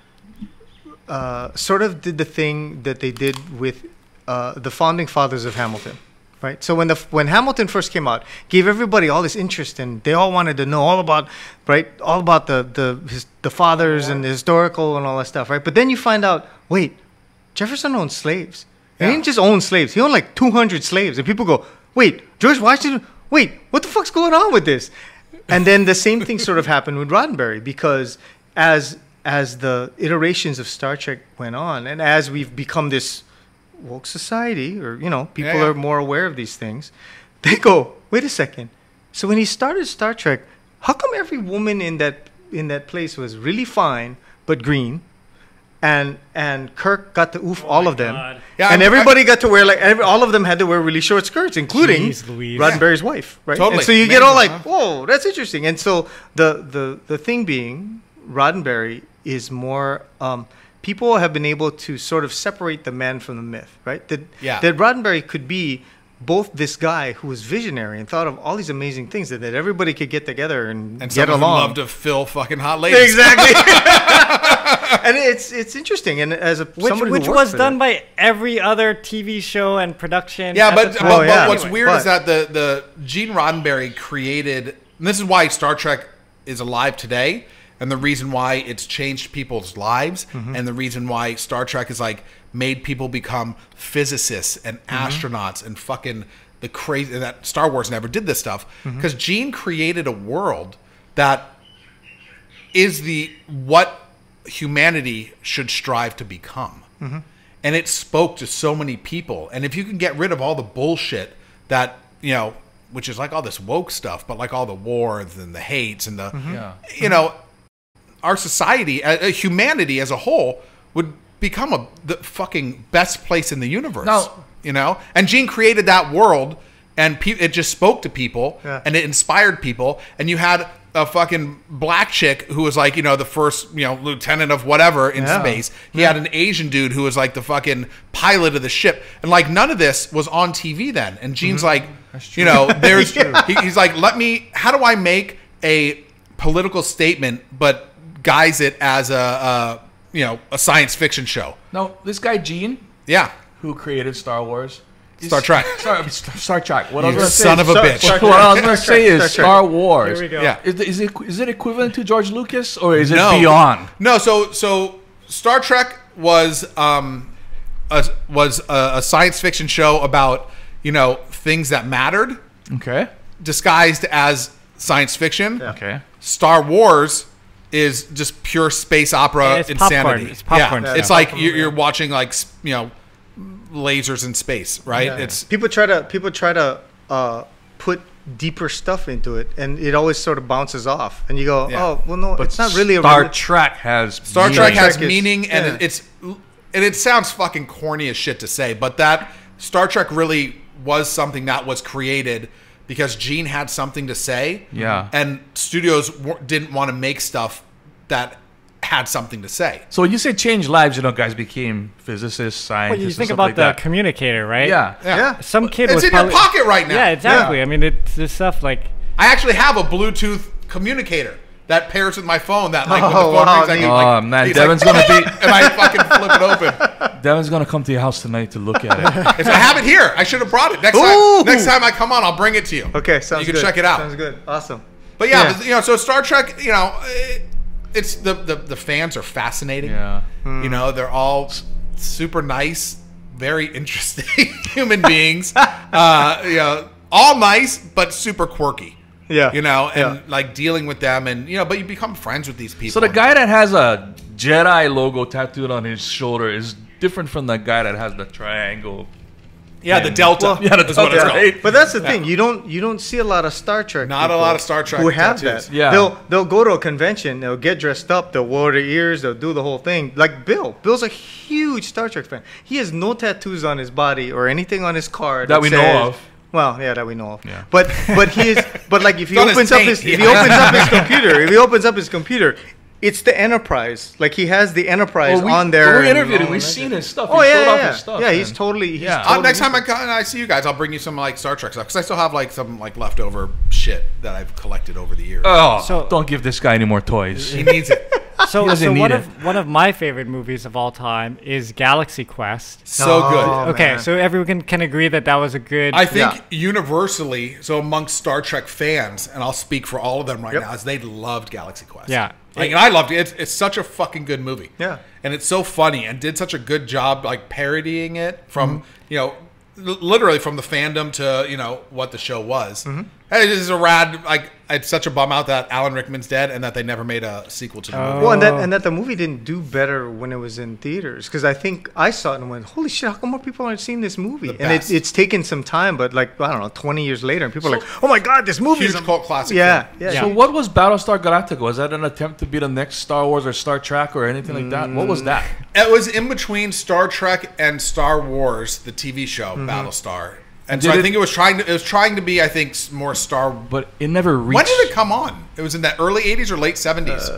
sort of did the thing that they did with the founding fathers of Hamilton, right? So when Hamilton first came out, gave everybody all this interest, and they all wanted to know all about the fathers and the historical and all that stuff, right? But then you find out, wait, Jefferson owned slaves. He didn't just own slaves. He owned like 200 slaves. And people go, wait, George Washington, wait, what the fuck's going on with this? And then the same thing sort of happened with Roddenberry, because as the iterations of Star Trek went on, and as we've become this woke society, or people are more aware of these things, they go, wait a second. So when he started Star Trek, how come every woman in that place was really fine but green, and Kirk got to oof all of them, and everybody got to wear all of them had to wear really short skirts, including Roddenberry's wife, right? Totally. And so you get all like, whoa, that's interesting. And so the thing being, Roddenberry is more. People have been able to sort of separate the man from the myth, right? That Roddenberry could be both this guy who was visionary and thought of all these amazing things that everybody could get together and get along. Love to fill fucking hot ladies. Exactly. And it's interesting. And as which was done by every other TV show and production. Yeah, but what's weird is that the Gene Roddenberry created, and this is why Star Trek is alive today, and the reason why it's changed people's lives, and the reason why Star Trek is like made people become physicists and astronauts and fucking the crazy, and that Star Wars never did this stuff, because Gene created a world that is what humanity should strive to become. And it spoke to so many people. And if you can get rid of all the bullshit that, which is like all this woke stuff, but like all the wars and the hates and the, our society, humanity as a whole, would become the fucking best place in the universe. Now, you know? And Gene created that world, and it just spoke to people, and it inspired people. And you had a fucking black chick who was like, you know, the first, you know, lieutenant of whatever in space. He had an Asian dude who was like the fucking pilot of the ship. And like none of this was on TV then. And Gene's like, you know, there's, he's like, how do I make a political statement, but guise it as a you know, a science fiction show? No, this guy Gene, who created Star Wars, Star Trek. Star Trek. What I was You gonna son say, of a bitch. What I was going to say is Star Wars. Here we go. Yeah. Is it equivalent to George Lucas, or is it No. beyond? No, so Star Trek was a science fiction show about, you know, things that mattered, Okay. disguised as science fiction. Okay. Star Wars is just pure space opera It's insanity. popcorn. It's popcorn Yeah. stuff. It's like you're watching like, you know, lasers in space, right? Yeah. It's People try to put deeper stuff into it, and it always sort of bounces off. And you go, oh, well, no, it's not really Star a Trek has Star Trek has Trek is- meaning, and yeah. it sounds fucking corny as shit to say, but that Star Trek really was something that was created because Gene had something to say. Yeah. And studios didn't want to make stuff that had something to say. So when you say change lives, you know, guys became physicists, scientists. Well, you and think stuff about like the that. communicator, right? Yeah. Yeah. Some kid It's was in probably, your pocket right now. Yeah, exactly. Yeah. I mean, it's this stuff like. I actually have a Bluetooth communicator that pairs with my phone. That like when the Oh, phone wow, rings, I can neat. like, Oh, man, he's Devon's like, gonna be- and I fucking flip it open. Devon's gonna come to your house tonight to look at it. I have it here. I should have brought it. Ooh. Next time I come on, I'll bring it to you. Okay, sounds You good. can check it out. Sounds good. Awesome. But yeah, you know, so Star Trek, you know, it's the fans are fascinating. Yeah. You know, they're all super nice, very interesting human beings. You know, all nice but super quirky. Yeah. You know, and like dealing with them, and you know, but you become friends with these people. So the guy that has a Jedi logo tattooed on his shoulder is different from the guy that has the triangle. yeah, the Delta. Yeah, the is what it's Delta, called. right? But that's the thing. You don't see a lot of Star Trek. Not a people lot of Star Trek who have tattoos. that. Yeah. They'll go to a convention. They'll get dressed up. They'll wear their ears. They'll do the whole thing. Like Bill. Bill's a huge Star Trek fan. He has no tattoos on his body or anything on his card That we know says- of. Well, yeah, that we know of. Yeah. But he is. But like if he It's on his opens up taint. his if he opens up his computer, it's the Enterprise. Like he has the Enterprise on there. We and interviewed him. all We've that. seen his stuff. Oh He yeah, showed off yeah, his stuff. yeah. He's man. totally. Yeah. Totally Next time I see you guys, I'll bring you some like Star Trek stuff because I still have like some like leftover shit that I've collected over the years. Oh, So- don't give this guy any more toys. He needs it. So, doesn't so need one it. of one of my favorite movies of all time is Galaxy Quest. So Oh, good. Okay, man. so everyone can agree that that was a good. I think Yeah. universally, so amongst Star Trek fans, and I'll speak for all of them right Yep. now, is they loved Galaxy Quest. Yeah. Like, and I loved it. It's such a fucking good movie. Yeah. And it's so funny and did such a good job, like, parodying it from, you know, literally from the fandom to, you know, what the show was. And it is a rad, like, it's such a bum out that Alan Rickman's dead and that they never made a sequel to the movie. Well, and that the movie didn't do better when it was in theaters because I think I saw it and went, "Holy shit! How come more people aren't seeing this movie?" The And best. it's taken some time, but like I don't know, 20 years later, and people are like, "Oh my god, this movie Huge is cult classic Yeah, film. yeah. Yeah. So what was Battlestar Galactica? Was that an attempt to be the next Star Wars or Star Trek or anything like that? What was that? It was in between Star Trek and Star Wars, the TV show, Battlestar. And so Did I it- think it was trying to be, I think, more Star. But it never reached. When did it come on? It was in the early 80s or late 70s.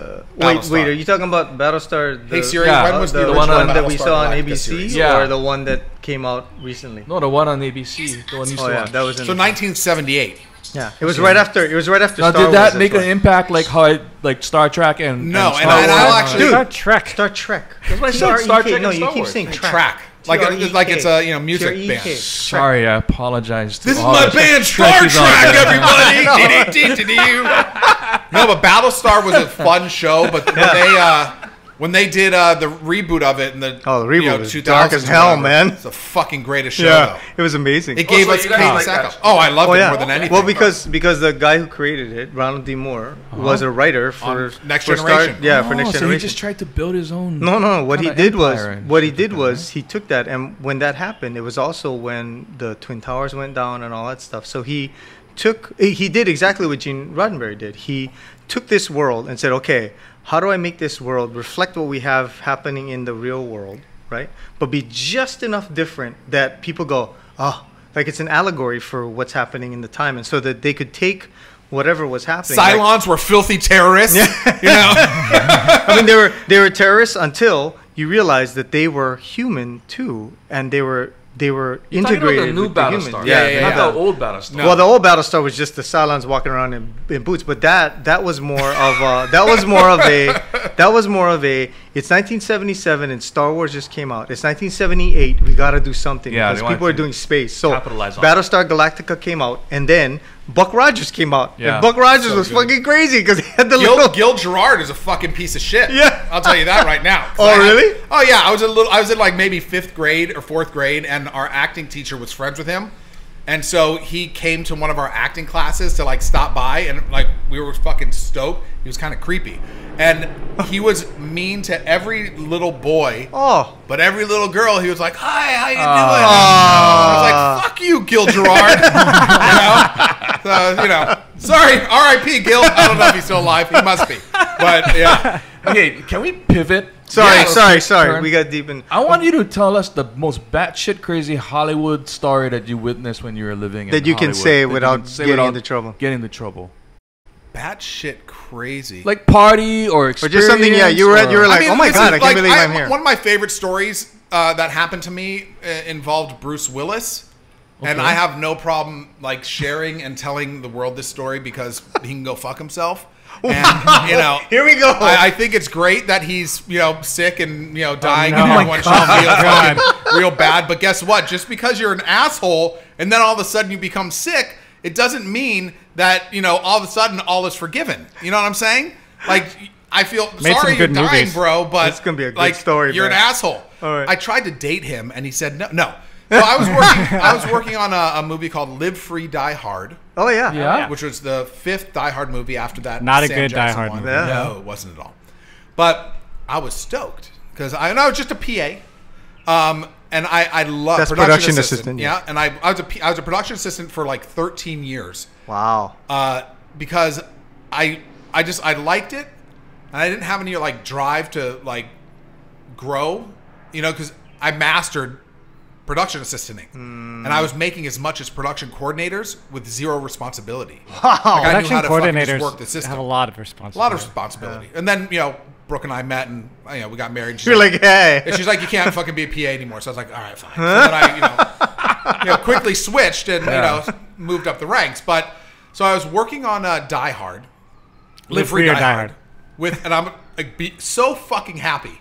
Wait, are you talking about Battlestar? Hey Siri, Yeah, when was the the one original that we Battlestar saw on Galactica ABC, series? Yeah. or the one that came out recently? No, the one on ABC. The one you Oh saw. yeah, that was in. So 1978. yeah, it was right after. It was right after. Now, Star did that Wars, make that's an why. impact like how it, like Star Trek and No, Star and I'll Wars? actually- Star Trek. Star Trek. That's what I said, T-R-E-K. Star Trek and No, Star you keep Wars. saying Track. Like T-R-E-K. it's a music T-R-E-K. band. Sorry, I apologize. To This is all my the band, Star Trekkies out Trek, there. everybody. No, but Battlestar was a fun show. But when they did the reboot of it in the Oh, the reboot was 2000s dark as or hell, whatever, man. It's the fucking greatest show. Yeah, Though. it was amazing. It gave so us you guys Kate like Sacco. that? Oh, I loved Oh it yeah. more than anything. Well, because the guy who created it, Ronald D. Moore, was a writer for Next for Generation. for Oh, Next so he Generation. just tried to build his own. No. What he kinda did was empire and what he shit did like that, was he took that, and when that happened, it was also when the Twin Towers went down and all that stuff. So he did exactly what Gene Roddenberry did. He took this world and said, okay, how do I make this world reflect what we have happening in the real world, right? But be just enough different that people go, like it's an allegory for what's happening in the time, and so that they could take whatever was happening. Cylons were filthy terrorists. You know, I mean, they were terrorists until you realized that they were human too, and they were You're integrated talking about the new with the humans. Battlestar. Yeah. Not the old Battlestar. No. Well, the old Battlestar was just the Cylons walking around in boots, but that was more of a it's 1977 and Star Wars just came out. It's 1978. We got to do something because people are doing space. So capitalize on Battlestar Galactica came out, and then Buck Rogers came out. Yeah. And Buck Rogers So was good. fucking crazy because he had the little. Gil Gerard is a fucking piece of shit. Yeah. I'll tell you that right now. Oh, really? Oh yeah, I was in like maybe 5th grade or 4th grade, and our acting teacher was friends with him, and so he came to one of our acting classes to like stop by, and like we were fucking stoked. He was kind of creepy, and he was mean to every little boy. Oh. But every little girl, he was like, "Hi, how you doing?" I was like, "Fuck you, Gil Gerard." So, sorry, R.I.P. Gil. I don't know if he's still alive. He must be. But yeah. Okay, can we pivot? Sorry. Turn. We got deep in. I want you to tell us the most batshit crazy Hollywood story that you witnessed when you were living in That you can Hollywood. say That you without can say getting without into trouble. Getting into trouble. Batshit crazy. Like party or Or experience. just something, you were like, oh my listen, God, I can't believe I'm here. One of my favorite stories that happened to me involved Bruce Willis. And I have no problem like sharing and telling the world this story because he can go fuck himself. And Here we go. I think it's great that he's sick and dying and no. everyone should feel fucking real bad. But guess what? Just because you're an asshole and then all of a sudden you become sick, it doesn't mean that all of a sudden all is forgiven. You know what I'm saying? Like I feel Made sorry some you're good dying, movies. bro. But It's gonna be a good like, story, You're man. an asshole. All right. I tried to date him and he said no. So I was working on a movie called Live Free Die Hard. Oh yeah. Yeah. Which was the 5th Die Hard movie after that. Not a Sam good Die Jackson Hard one. movie. Yeah. No, it wasn't at all. But I was stoked because I was just a PA, and I love That's production assistant, Yeah, and I was a production assistant for like 13 years. Wow. Because I liked it, and I didn't have any like drive to like grow, because I mastered production assistanting, and I was making as much as production coordinators with zero responsibility. Wow. Like, I knew Production how to fucking just coordinators work the system. have a lot of responsibility. A lot of responsibility. And then, Brooke and I met and, we got married. And she's You're like, hey. and she's like, you can't fucking be a PA anymore. So I was like, all right, fine. So then I, quickly switched and, moved up the ranks. But, so I was working on Die Hard. Live Free or Die Hard. And I'm like, so fucking happy.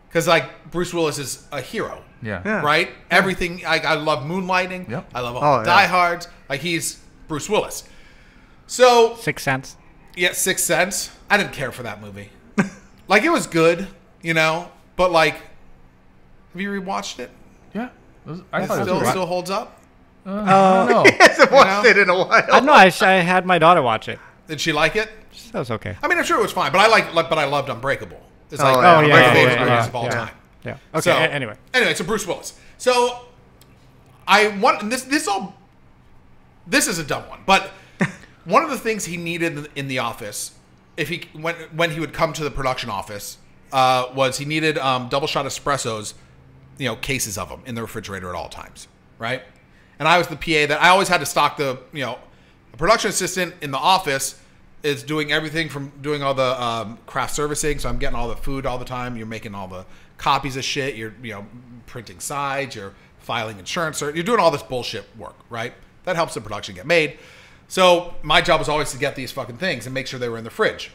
Because, like, Bruce Willis is a hero. Yeah. Right? Everything. I love Moonlighting. Yep. I love all the Die Hards. Like, he's Bruce Willis. So, Sixth Sense. yeah, Sixth Sense. I didn't care for that movie. Like, it was good, but like, have you rewatched it? Yeah. I thought it still was still holds up. I don't know. He hasn't watched it in a while. I know. I had my daughter watch it. Did she like it? That was okay. I mean, I'm sure it was fine, but I loved Unbreakable. It's like Oh, one of yeah, my yeah, favorite yeah, movies yeah, of all yeah. time. Yeah. Okay. So, Anyway, so Bruce Willis. So I want this is a dumb one, but one of the things he needed in the office, if he when he would come to the production office, was he needed double shot espressos, cases of them in the refrigerator at all times, right? And I was the PA that I always had to stock the a production assistant in the office is doing everything from doing all the craft servicing. So I'm getting all the food all the time. You're making all the copies of shit. You're printing sides. You're filing insurance. You're doing all this bullshit work, right? That helps the production get made. So my job was always to get these fucking things and make sure they were in the fridge.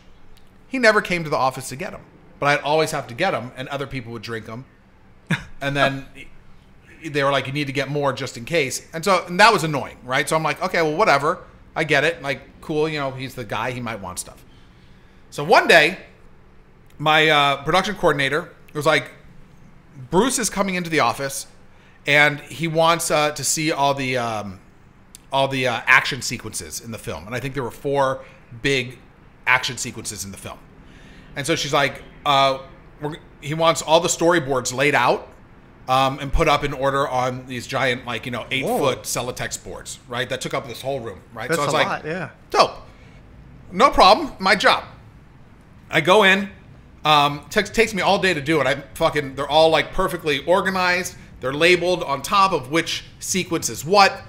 He never came to the office to get them, but I'd always have to get them, and other people would drink them. And then they were like, you need to get more just in case. And that was annoying, right? So I'm like, okay, well, whatever. I get it. Like, cool, he's the guy. He might want stuff. So one day, my production coordinator was like, Bruce is coming into the office, and he wants to see all the action sequences in the film. And I think there were 4 big action sequences in the film. And so she's like, he wants all the storyboards laid out and put up in order on these giant, 8-foot Celotex boards, right? That took up this whole room, right? That's so I was a like, lot, yeah. dope. No problem. My job. I go in. Takes me all day to do it. They're all perfectly organized. They're labeled on top of which sequence is what.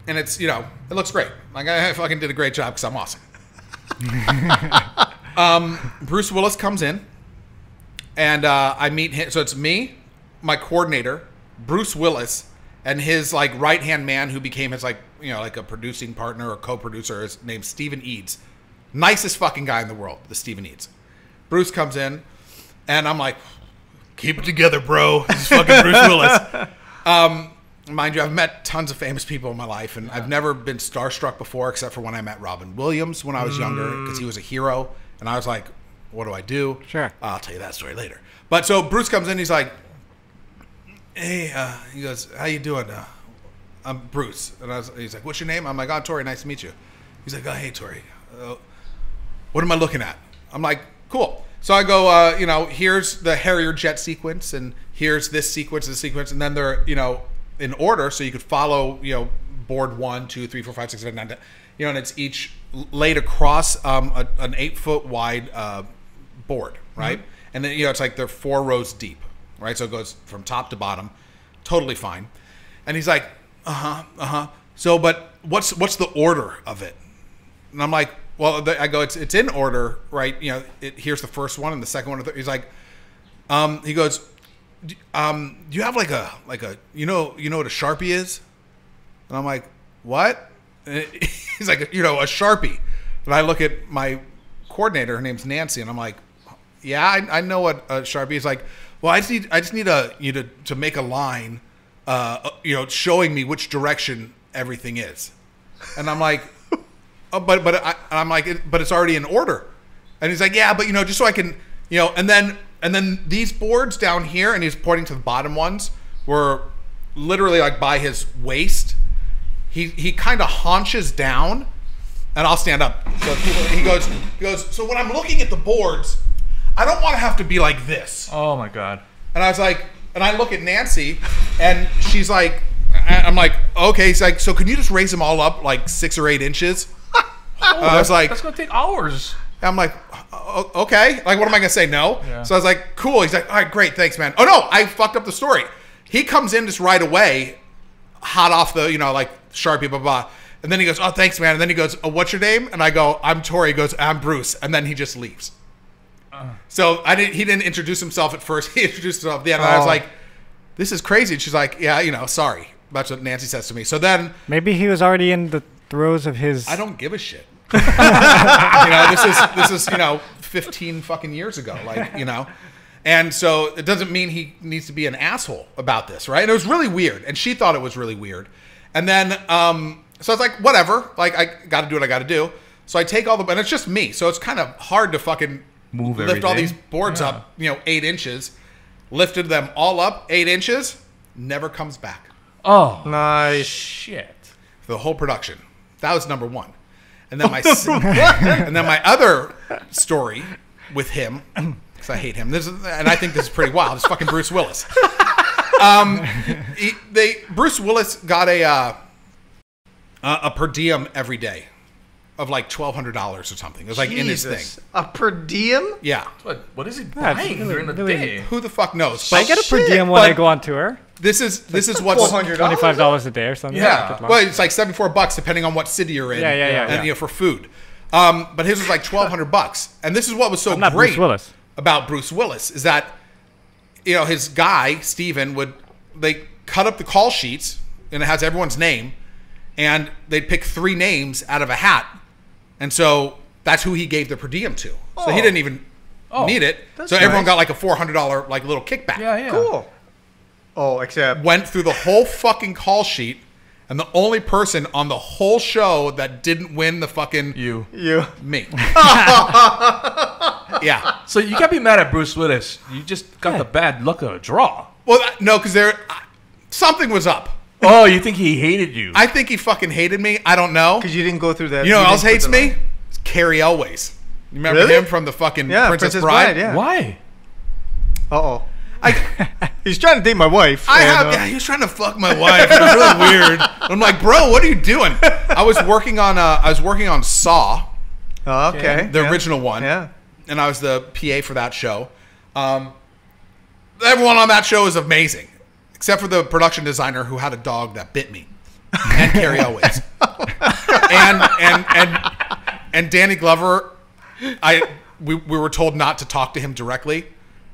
And it's, it looks great. Like, I fucking did a great job because I'm awesome. Bruce Willis comes in, and I meet him. So it's me, my coordinator, Bruce Willis, and his like right-hand man who became his like a producing partner or co-producer. His name's Stephen Eads. Nicest fucking guy in the world, the Stephen Eads. Bruce comes in, and I'm like, keep it together, bro. This is fucking Bruce Willis. Mind you, I've met tons of famous people in my life, and I've never been starstruck before, except for when I met Robin Williams when I was younger, because he was a hero, and I was like, what do I do? Sure. I'll tell you that story later. But so Bruce comes in, he's like, hey, he goes, how you doing? I'm Bruce. And he's like, what's your name? I'm like, oh, Tory, nice to meet you. He's like, oh, hey, Tory. What am I looking at? I'm like, cool. So I go, here's the Harrier jet sequence, and here's this sequence, and then they're, in order, so you could follow, board 1, 2, 3, 4, 5, 6, 7, 9, 10, and it's each laid across an 8-foot wide board, right? Mm-hmm. And then, it's like they're 4 rows deep, right? So it goes from top to bottom, totally fine. And he's like, So, but what's the order of it? And I'm like, well, I go, it's in order, right? Here's the first one and the second one. He's like, he goes, do you have like a you know what a Sharpie is? And I'm like, what? And he's like, a Sharpie. And I look at my coordinator, her name's Nancy, and I'm like, yeah, I know what a Sharpie is. Like, well, I just need you to make a line, showing me which direction everything is. And I'm like, oh, but I'm like, but it's already in order. And he's like, yeah, but just so I can, and then these boards down here, and he's pointing to the bottom ones, were literally like by his waist. He kind of haunches down, and I'll stand up. So he goes, so when I'm looking at the boards, I don't want to have to be like this. Oh my God. And I was like, and I look at Nancy, and she's like, I'm like, okay. He's like, so can you just raise them all up like 6 or 8 inches? I was like, that's gonna take hours. I'm like, okay. Like, what am I going to say? No. Yeah. So I was like, cool. He's like, all right, great. Thanks, man. Oh, no. I fucked up the story. He comes in just right away, hot off the, like, Sharpie, blah, blah. And then he goes, oh, thanks, man. And then he goes, oh, what's your name? And I go, I'm Tory. He goes, I'm Bruce. And then he just leaves. So he didn't introduce himself at first. He introduced himself at the end. And I was like, this is crazy. And she's like, yeah, sorry. That's what Nancy says to me. So then. Maybe he was already in the throes of his. I don't give a shit. This is 15 fucking years ago, and so it doesn't mean he needs to be an asshole about this, right? And it was really weird, and she thought it was really weird. And then so I was like, whatever, like, I got to do what I got to do. So I take and it's just me, so it's kind of hard to fucking lift all these boards up, 8 inches, lifted them all up 8 inches, never comes back. Oh, nice. Shit. For the whole production. That was number one. And then my other story with him, because I hate him, and I think this is pretty wild. It's fucking Bruce Willis. Bruce Willis got a per diem every day of like $1,200 or something. It was like in his thing. A per diem? Yeah. What is he buying during the day? Who the fuck knows? I get a per diem when I go on tour. This is what's $25 a day or something. Yeah, well, it's like $74 depending on what city you're in. Yeah. And for food. But his was like $1,200, and this is what was so great about Bruce Willis is that his guy Steven they cut up the call sheets and it has everyone's name, and they'd pick 3 names out of a hat, and so that's who he gave the per diem to. So he didn't even need it. So everyone got like a $400 like little kickback. Yeah. Cool. Oh, except went through the whole fucking call sheet, and the only person on the whole show that didn't win the fucking you me. Yeah. So you can't be mad at Bruce Willis. You just got the bad luck of a draw. Well, no, because something was up. Oh, you think he hated you? I think he fucking hated me. I don't know. Because you didn't go through that. You know who else hates me? It's Carrie Elways. You remember him from the fucking Princess Bride? Yeah. Why? Uh-oh. He's trying to date my wife. He was trying to fuck my wife. It was really weird. I'm like, bro, what are you doing? I was working on Saw. Oh, okay. The original one. Yeah. And I was the PA for that show. Everyone on that show is amazing, except for the production designer who had a dog that bit me, and Carrie Elways, and Danny Glover. We were told not to talk to him directly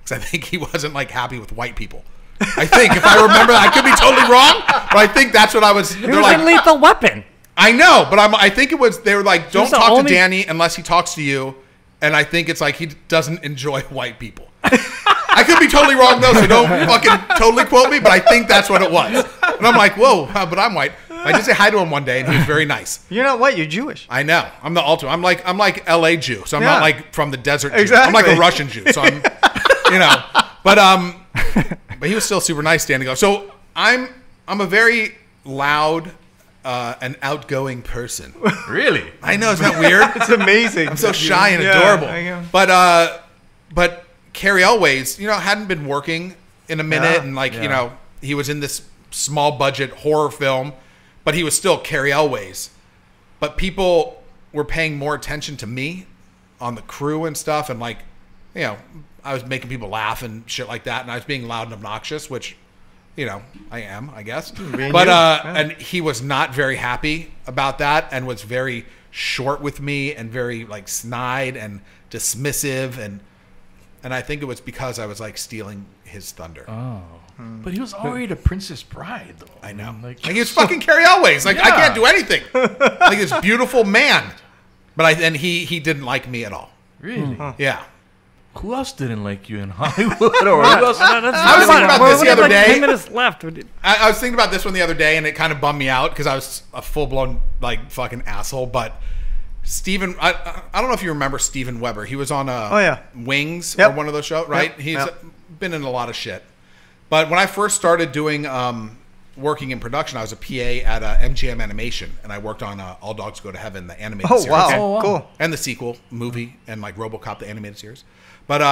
because I think he wasn't like happy with white people. I think, if I remember, I could be totally wrong, but I think that's what I was. He was in Lethal Weapon. I know, but I think it was. They were like, don't talk to Danny unless he talks to you, and I think it's like he doesn't enjoy white people. I could be totally wrong though, so don't fucking totally quote me. But I think that's what it was. And I'm like, whoa, but I'm white. I did say hi to him one day, and he was very nice. You're not white. You're Jewish. I know. I'm the ultimate. I'm like LA Jew, so I'm not like from the desert Jew. Exactly. I'm like a Russian Jew, so I'm, but he was still super nice standing up. So I'm a very loud and outgoing person. Really? I know, isn't that weird? It's amazing. I'm so shy and adorable. But Carrie Elways, hadn't been working in a minute, and he was in this small budget horror film, but he was still Carrie Elways. But people were paying more attention to me on the crew and stuff, and I was making people laugh and shit like that, and I was being loud and obnoxious, which, I am, I guess. But and he was not very happy about that, and was very short with me, and very snide and dismissive, and I think it was because I was stealing his thunder. Oh, but he was already the Princess Bride, though. I know. He was fucking Carrie Elways. I can't do anything. This beautiful man, but he didn't like me at all. Really? Huh. Yeah. Who else didn't like you in Hollywood? Or who else? I was thinking about this the other day. 10 minutes left. I was thinking about this one the other day, and it kind of bummed me out because I was a full-blown fucking asshole. But Steven, I don't know if you remember Steven Weber. He was on Wings or one of those shows, right? Yep. He's been in a lot of shit. But when I first started doing working in production, I was a PA at MGM Animation, and I worked on All Dogs Go to Heaven, the animated series. Wow. Cool. And the sequel movie, and RoboCop, the animated series. But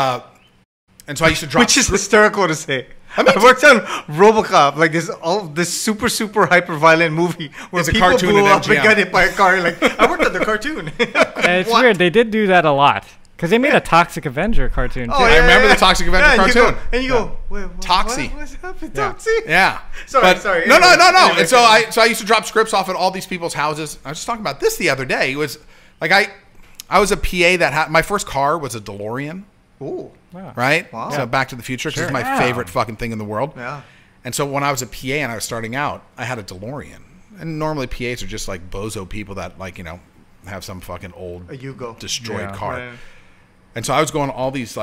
and so I used to drop, which is hysterical to say. I worked on RoboCop, this super hyper violent movie where it's people blew up MGM. and got hit by a car. I worked on the cartoon. It's weird. They did do that a lot because they made a Toxic Avenger cartoon too. Oh, I remember the Toxic Avenger cartoon. And you go, wait, Toxie. What's happening, Toxie? Yeah. Sorry. No. Anyway, And so I used to drop scripts off at all these people's houses. I was just talking about this the other day. It was I was a PA that had my first car was a DeLorean. Ooh. Right? Wow. So Back to the Future, which is my favorite fucking thing in the world. Yeah. And so when I was a PA and I was starting out, I had a DeLorean. And normally PAs are just bozo people that have some fucking old destroyed car. Right. And so I was going to all these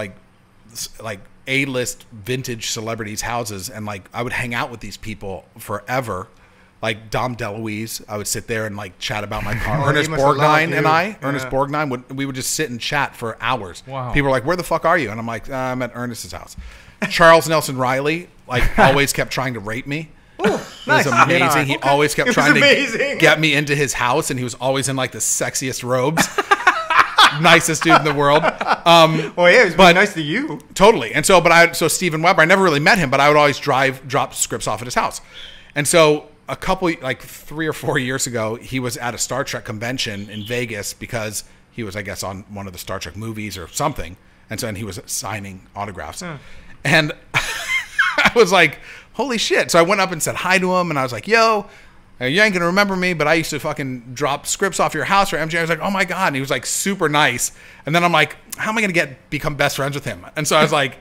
A-list vintage celebrities' houses, and I would hang out with these people forever. Like Dom DeLuise, I would sit there and chat about my car. Ernest Borgnine and I, Ernest Borgnine, we would just sit and chat for hours. Wow. People were like, "Where the fuck are you?" And I'm like, "I'm at Ernest's house." Charles Nelson Riley, always kept trying to rape me. Ooh, nice. It was amazing. He always kept trying to get me into his house, and he was always in the sexiest robes. Nicest dude in the world. He's been nice to you. Totally. And so, so Steven Weber, I never really met him, but I would always drop scripts off at his house. And so a couple, 3 or 4 years ago, he was at a Star Trek convention in Vegas because he was, I guess, on one of the Star Trek movies or something. And so, he was signing autographs. And I was like, holy shit. So I went up and said hi to him, and I was like, yo, you ain't gonna remember me, but I used to fucking drop scripts off your house for MJ. I was like, oh my God. And he was super nice. And then I'm like, how am I gonna become best friends with him? And so I was like,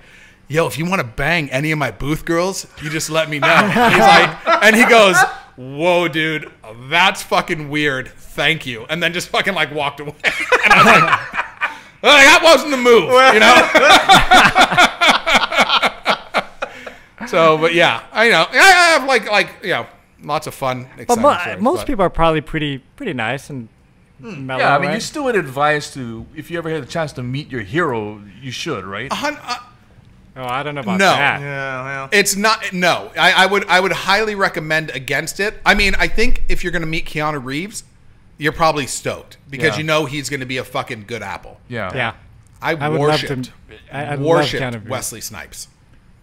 yo, if you want to bang any of my booth girls, you just let me know. And he goes, whoa, dude, that's fucking weird. Thank you. And then just fucking walked away. And I was like, that wasn't the move, So, but yeah, I have lots of fun. But most people are probably pretty nice and mellow. Yeah, I mean, right? you still would advise to, if you ever had a chance to meet your hero, you should, right? Oh, I don't know about that. Yeah, well. It's not. No, I would highly recommend against it. I mean, I think if you're going to meet Keanu Reeves, you're probably stoked because he's going to be a fucking good apple. Yeah. I worshipped Wesley Snipes.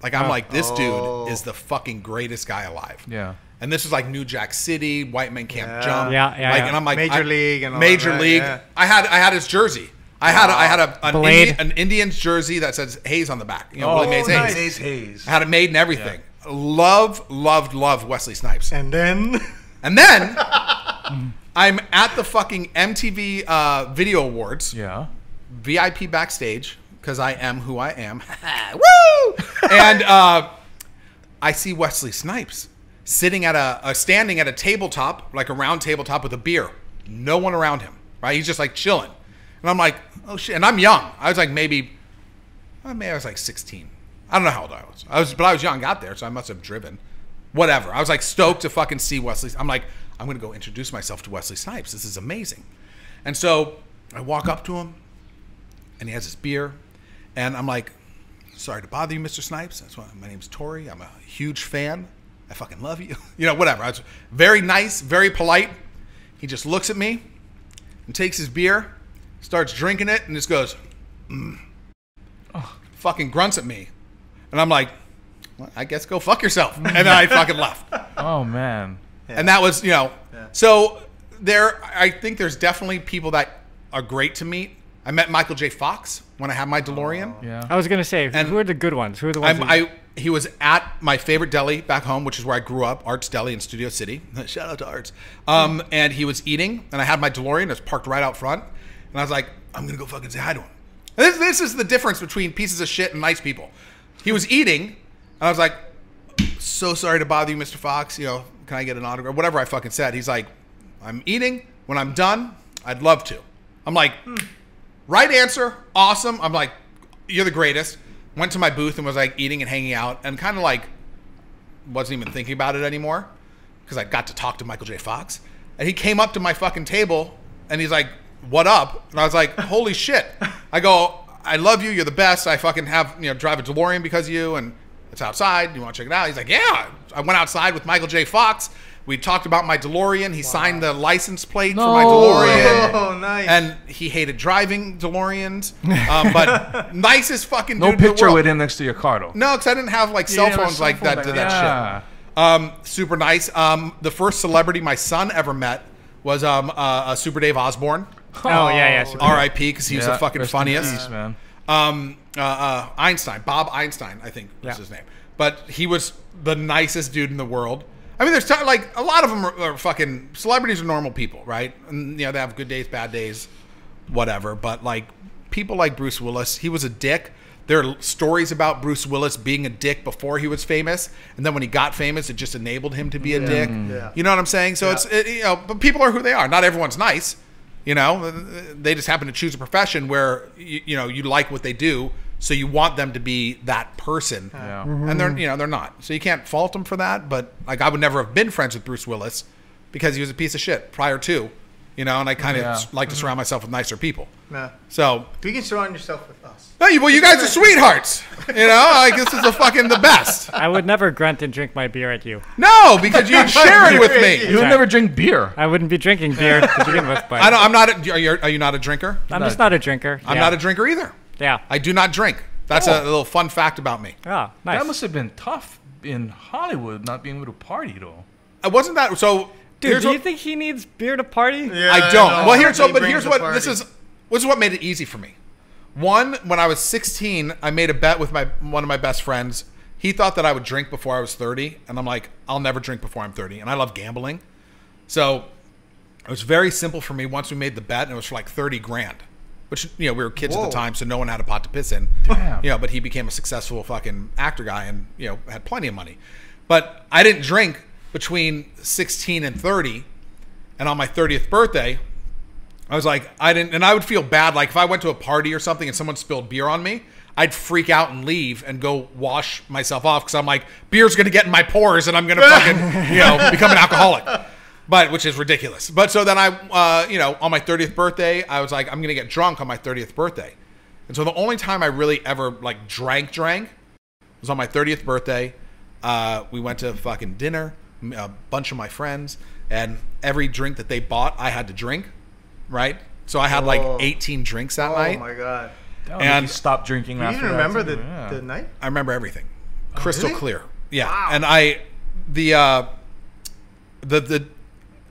I'm like, this dude is the fucking greatest guy alive. Yeah. And this was New Jack City, White Men Can't Jump. And I'm like, Major League and all Major that, League. yeah. I had his jersey. I had an Blade. Indians jersey that says Hayes on the back. Willie Mays nice. Hayes. I had it made and everything. loved Wesley Snipes. And then I'm at the fucking MTV Video Awards. Yeah. VIP backstage, because I am who I am. Woo! And I see Wesley Snipes standing at a tabletop, like a round tabletop with a beer. No one around him, right? He's just like chilling. And I'm like, oh shit. And I'm young. I was like maybe I was like 16. I don't know how old I was. But I was young, got there, so I must have driven. Whatever. I was like stoked to fucking see Wesley. I'm like, I'm going to go introduce myself to Wesley Snipes. This is amazing. And so I walk up to him, and he has his beer. And I'm like, sorry to bother you, Mr. Snipes. That's why my name's Tory. I'm a huge fan. I fucking love you. Whatever. I was very nice, very polite. He just looks at me and takes his beer, starts drinking it, and just goes, fucking grunts at me. And I'm like, well, I guess go fuck yourself. And then I fucking left. Oh, man. Yeah. And that was, so I think there's definitely people that are great to meet. I met Michael J. Fox when I had my DeLorean. Yeah. I was going to say, who are the good ones? Who are the ones? He was at my favorite deli back home, which is where I grew up, Arts Deli in Studio City. Shout out to Arts. And he was eating, and I had my DeLorean. It was parked right out front. And I was like, I'm going to go fucking say hi to him. And this is the difference between pieces of shit and nice people. He was eating, and I was like, so sorry to bother you, Mr. Fox. Can I get an autograph? Whatever I fucking said. He's like, I'm eating. When I'm done, I'd love to. I'm like, right answer. Awesome. I'm like, you're the greatest. Went to my booth and was like eating and hanging out and kind of like wasn't even thinking about it anymore because I got to talk to Michael J. Fox. And he came up to my fucking table and he's like, what up? And I was like, holy shit. I go, I love you. You're the best. I fucking have, drive a DeLorean because of you. And it's outside. You want to check it out? He's like, yeah. I went outside with Michael J. Fox. We talked about my DeLorean. He signed the license plate for my DeLorean. Oh, nice. And he hated driving DeLoreans. But nicest fucking dude No in the picture world. with him next to your car, though. No, because I didn't have like cell phones like that to that shit. Super nice. The first celebrity my son ever met was Super Dave Osborne. Oh, yeah. R.I.P. because he was the fucking rest in funniest. peace, man. Einstein, Bob Einstein, I think was his name. But he was the nicest dude in the world. I mean, there's like a lot of them are fucking celebrities are normal people, right? And they have good days, bad days, whatever. But like people like Bruce Willis, he was a dick. There are stories about Bruce Willis being a dick before he was famous, and then when he got famous, it just enabled him to be a dick. Yeah. You know what I'm saying? So but people are who they are. Not everyone's nice. They just happen to choose a profession where you like what they do, so you want them to be that person. Yeah. And they're not. So you can't fault them for that. But like I would never have been friends with Bruce Willis because he was a piece of shit prior to, and I kind of like to surround myself with nicer people. Yeah. So you can surround yourself with us. well, you guys are sweethearts. Like this is the best. I would never grunt and drink my beer at you. No, because you'd share it with me. You would never drink beer. I wouldn't be drinking beer to begin with. But I'm not. Are you not a drinker? I'm just not a drinker. I'm not a drinker either. Yeah. I do not drink. That's a little fun fact about me. Oh, nice. That must have been tough in Hollywood, not being able to party, though. It wasn't that so. Dude, do you think he needs beer to party? Yeah, I don't. know. Well, here's He what brings the this party. is what made it easy for me. One, when I was 16, I made a bet with one of my best friends. He thought that I would drink before I was 30, and I'm like, I'll never drink before I'm 30, and I love gambling. So it was very simple for me once we made the bet, and it was for like 30 grand. Which, we were kids at the time, so no one had a pot to piss in. Damn. But he became a successful fucking actor guy and, had plenty of money. But I didn't drink between 16 and 30. And on my 30th birthday, I was like, and I would feel bad. Like if I went to a party or something and someone spilled beer on me, I'd freak out and leave and go wash myself off because I'm like, beer's going to get in my pores and I'm going to fucking, become an alcoholic. But which is ridiculous. But so then I, on my 30th birthday, I was like, I'm going to get drunk on my 30th birthday. And so the only time I really ever like drank was on my 30th birthday. We went to fucking dinner, a bunch of my friends, and every drink that they bought, I had to drink, right? So I had like 18 drinks that night. Oh my God. And you stopped drinking You after even that, remember too. the night? I remember everything. Crystal really? clear. Yeah. Wow. And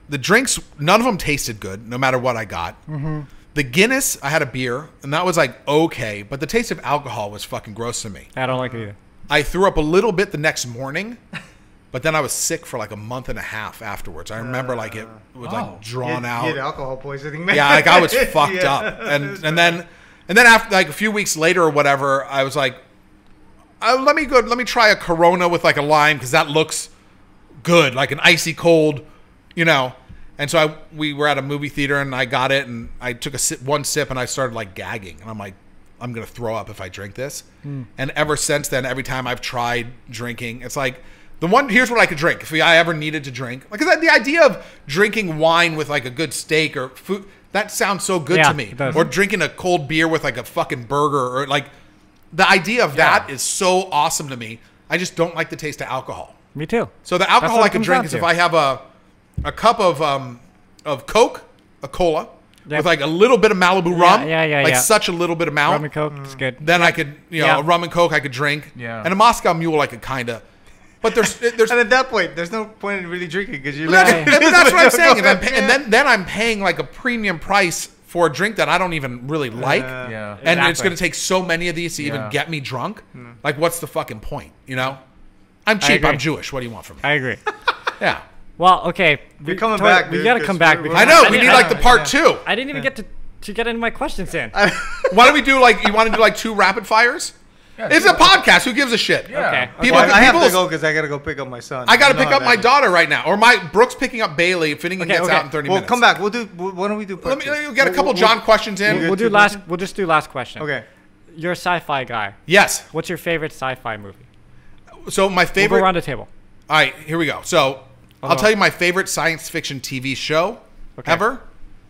the drinks, none of them tasted good, no matter what I got. Mm-hmm. The Guinness, I had a beer, and that was like okay, but the taste of alcohol was fucking gross to me. I don't like it either. I threw up a little bit the next morning, but then I was sick for like a month and a half afterwards. I remember like it was like drawn out. You had alcohol poisoning, man. Yeah, like I was fucked up. And then after like a few weeks later or whatever, I was like, let me try a Corona with like a lime because that looks good, like an icy cold, you know. And so we were at a movie theater and I got it and I took one sip and I started like gagging and I'm like, I'm gonna throw up if I drink this. And ever since then, every time I've tried drinking, it's like here's what I could drink if I ever needed to drink. Like, 'cause the idea of drinking wine with like a good steak or food, that sounds so good to me. Or drinking a cold beer with like a fucking burger or like. The idea of that is so awesome to me. I just don't like the taste of alcohol. Me too. So the alcohol I can drink is if I have a cup of Coke, a cola, with like a little bit of Malibu rum, like such a little bit amount. Rum and Coke is good. Then I could, a rum and Coke I could drink. Yeah. And a Moscow Mule I could kind of. But there's and at that point, there's no point in really drinking because you're. That's what I'm saying. And then I'm paying like a premium price for a drink that I don't even really like. And it's going to take so many of these to even get me drunk. Like, what's the fucking point, you know? I'm cheap. I'm Jewish. What do you want from me? I agree. Yeah. Well, okay. We're coming back. We got to come back. I know. We need like the part 2. I didn't even get to get into my questions in. Why don't we do like, you want to do like 2 rapid fires? Yeah, it's a podcast. Who gives a shit? Yeah. Okay. I have to go because I got to go pick up my son. I got to pick up my daughter right now. Or Brooke's picking up Bailey. Finnegan gets out in 30 minutes. We'll come back. Why don't we do part 2? Let me get a couple John questions in. We'll just do last question. Okay. You're a sci-fi guy. Yes. What's your favorite sci-fi movie? So my favorite. We'll go around the table. All right, here we go. So I'll tell you my favorite science fiction TV show ever,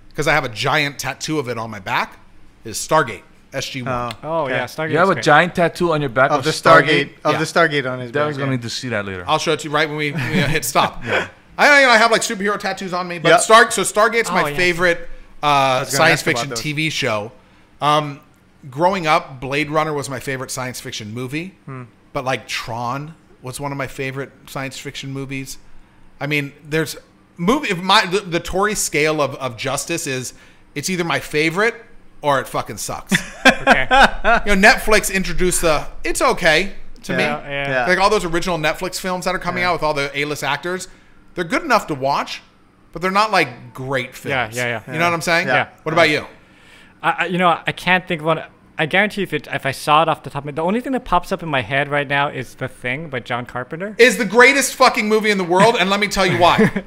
because I have a giant tattoo of it on my back, is Stargate. SG-1. Stargate. You have a giant tattoo on your back of the Stargate. The Stargate on his back. Devin's gonna need to see that later. I'll show it to you right when we hit stop. I have like superhero tattoos on me, but Stargate's my favorite science fiction TV show. Growing up, Blade Runner was my favorite science fiction movie, but like Tron was one of my favorite science fiction movies. I mean, there's the Tory scale of justice is it's either my favorite or it fucking sucks. Netflix introduced it's okay to me. Like all those original Netflix films that are coming out with all the A-list actors, they're good enough to watch, but they're not like great films. You know what I'm saying? Yeah. What about you? I can't think of one. I guarantee if I saw it off the top of my head, the only thing that pops up in my head right now is The Thing by John Carpenter. Is the greatest fucking movie in the world, and let me tell you why.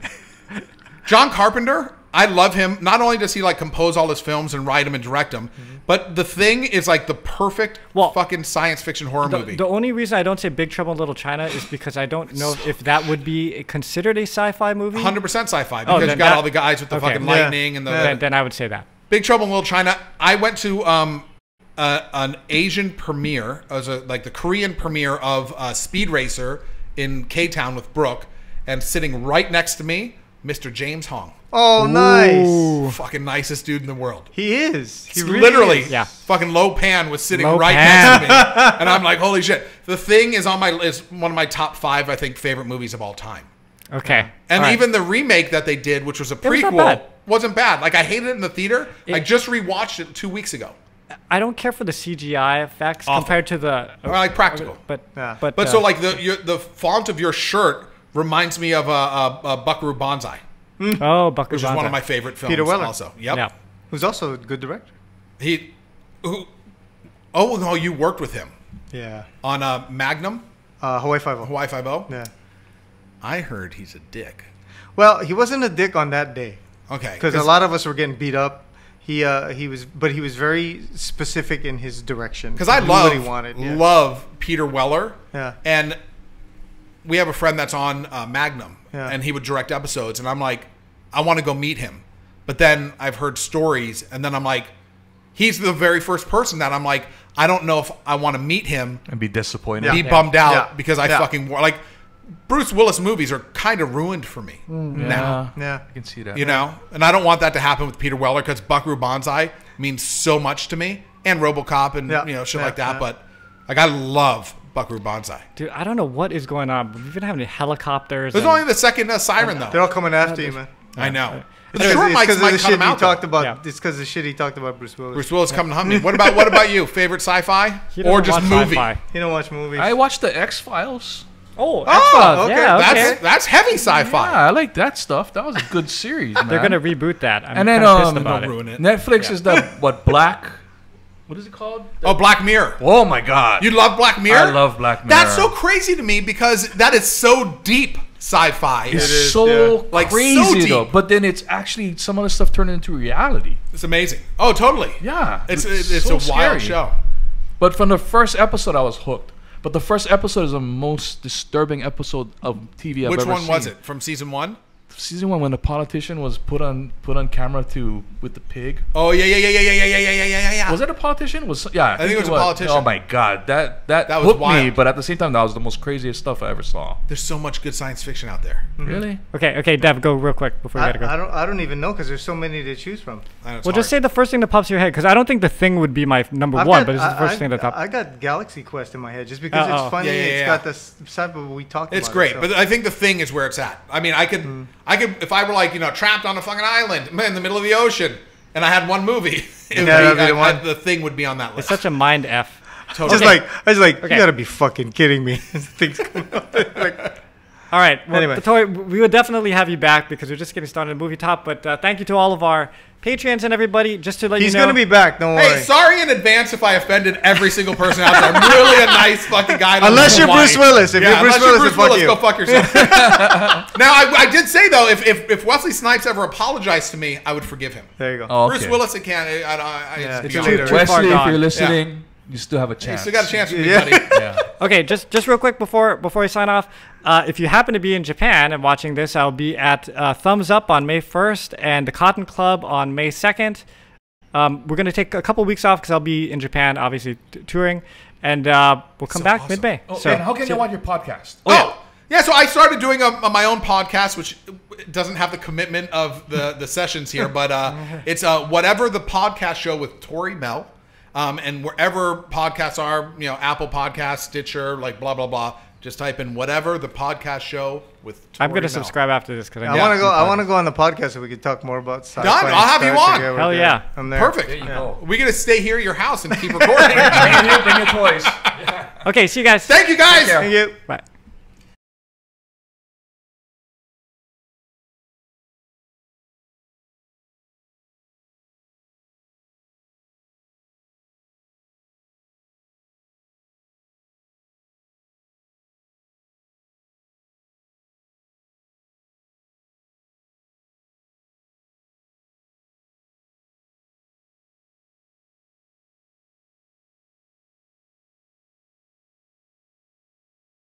John Carpenter, I love him. Not only does he like compose all his films and write them and direct them, but The Thing is like the perfect fucking science fiction horror movie. The only reason I don't say Big Trouble in Little China is because I don't know if that would be considered a sci-fi movie. 100% sci-fi because you got all the guys with the fucking lightning and the. Then I would say that. Big Trouble in Little China. I went to an Asian premiere, like the Korean premiere of Speed Racer in K-Town with Brooke, and sitting right next to me, Mr. James Hong. Oh, nice. Fucking nicest dude in the world. He is. He really literally, is. fucking Lo Pan was sitting next to me. And I'm like, holy shit. The Thing is is one of my top 5, I think, favorite movies of all time. Okay. And even the remake that they did, which was a prequel, wasn't bad. Like, I hated it in the theater. I just rewatched it 2 weeks ago. I don't care for the CGI effects compared to the... Or like practical. But so like the font of your shirt reminds me of a Buckaroo Banzai. Oh, Buckaroo Which is one of my favorite films. Peter Weller. Also. Yep. Yeah. Who's also a good director. You worked with him. Yeah. On Magnum? Hawaii Five-0. Hawaii Five-0? Yeah. I heard he's a dick. Well, he wasn't a dick on that day. Okay. Because a lot of us were getting beat up. He was very specific in his direction. Because I love Peter Weller. Yeah. And we have a friend that's on Magnum. Yeah. And he would direct episodes. And I'm like, I want to go meet him. But then I've heard stories. And then I'm like, he's the very first person that I'm like, I don't know if I want to meet him. And be disappointed. Be bummed out because I fucking... Like, Bruce Willis movies are kind of ruined for me now. Yeah. I can see that. You know? And I don't want that to happen with Peter Weller because Buckaroo Banzai means so much to me. And RoboCop and shit like that. But like, I love Buckaroo Banzai. Dude, I don't know what is going on. We've been having helicopters. There's only the second siren, though. They're all coming after you, man. I know. The short mics might cut him out. It's because the shit he talked about Bruce Willis. Bruce Willis coming to hunt me. What about you? Favorite sci-fi or just movie? He don't watch movies. I watched the X-Files. Oh, X-Files. okay. Yeah, okay. That's heavy sci-fi. Yeah, I like that stuff. That was a good series, man. They're gonna reboot that. I'm and then pissed about ruin it. Netflix is the Black. What is it called? Oh, Black Mirror. Oh my God. You love Black Mirror? I love Black Mirror. That's so crazy to me because that is so deep sci-fi. It's so crazy so deep. though. But then it's actually some of the stuff turned into reality. It's amazing. Oh, totally. Yeah. It's so a wild scary. show. But from the first episode, I was hooked. But the first episode is the most disturbing episode of TV I've ever seen. Which one was it? From season 1? Season 1, when the politician was put on camera with the pig. Oh yeah. Was it a politician? I think it was a politician. Oh my God, that was hooked wild. me. But at the same time, that was the most craziest stuff I ever saw. There's so much good science fiction out there. Really? Okay, Dev, go real quick before we gotta go. I don't even know because there's so many to choose from. Well, just say the first thing that pops in your head because I don't think The Thing would be my number one, but it's the first thing that pops. I got Galaxy Quest in my head just because it's funny. It's got this type of we talked about. It's great, but I think The Thing is where it's at. I mean, I could if I were like trapped on a fucking island in the middle of the ocean, and I had one movie, The Thing would be on that list. It's such a mind f. Totally. I was like, you gotta be fucking kidding me. Things come up. All right. Well, anyway, Tory, we would definitely have you back because we're just getting started in Movie Top. But thank you to all of our Patreons and everybody. Just to let you know, he's gonna be back. Don't worry. Hey, sorry in advance if I offended every single person out there. I'm really a nice fucking guy. Unless you're Bruce Willis. If you're Bruce Willis, go fuck yourself. Now, I did say though, if Wesley Snipes ever apologized to me, I would forgive him. There you go. Oh, okay. Bruce Willis, it can't. it's too Wesley, if you're listening, you still have a chance. You still got a chance with me, buddy. Yeah. Okay, just real quick before we sign off, if you happen to be in Japan and watching this, I'll be at Thumbs Up on May 1st and the Cotton Club on May 2nd. We're going to take a couple weeks off because I'll be in Japan, obviously, touring, and we'll come back mid-May. Oh, and how can you watch your podcast? Yeah, so I started doing my own podcast, which doesn't have the commitment of the sessions here, but it's Whatever the Podcast Show with Tory Mell. And wherever podcasts are, Apple Podcasts, Stitcher, like blah, blah, blah, just type in Whatever the Podcast Show with Tory I'm going to Mell. subscribe after this because I want to go on the podcast so we can talk more about sci-fi. Done. I'll have you on. Hell yeah. I'm there. Perfect. There you go. We're going to stay here at your house and keep recording. Bring your toys. Okay, see you guys. Thank you, guys. Thank you. Bye.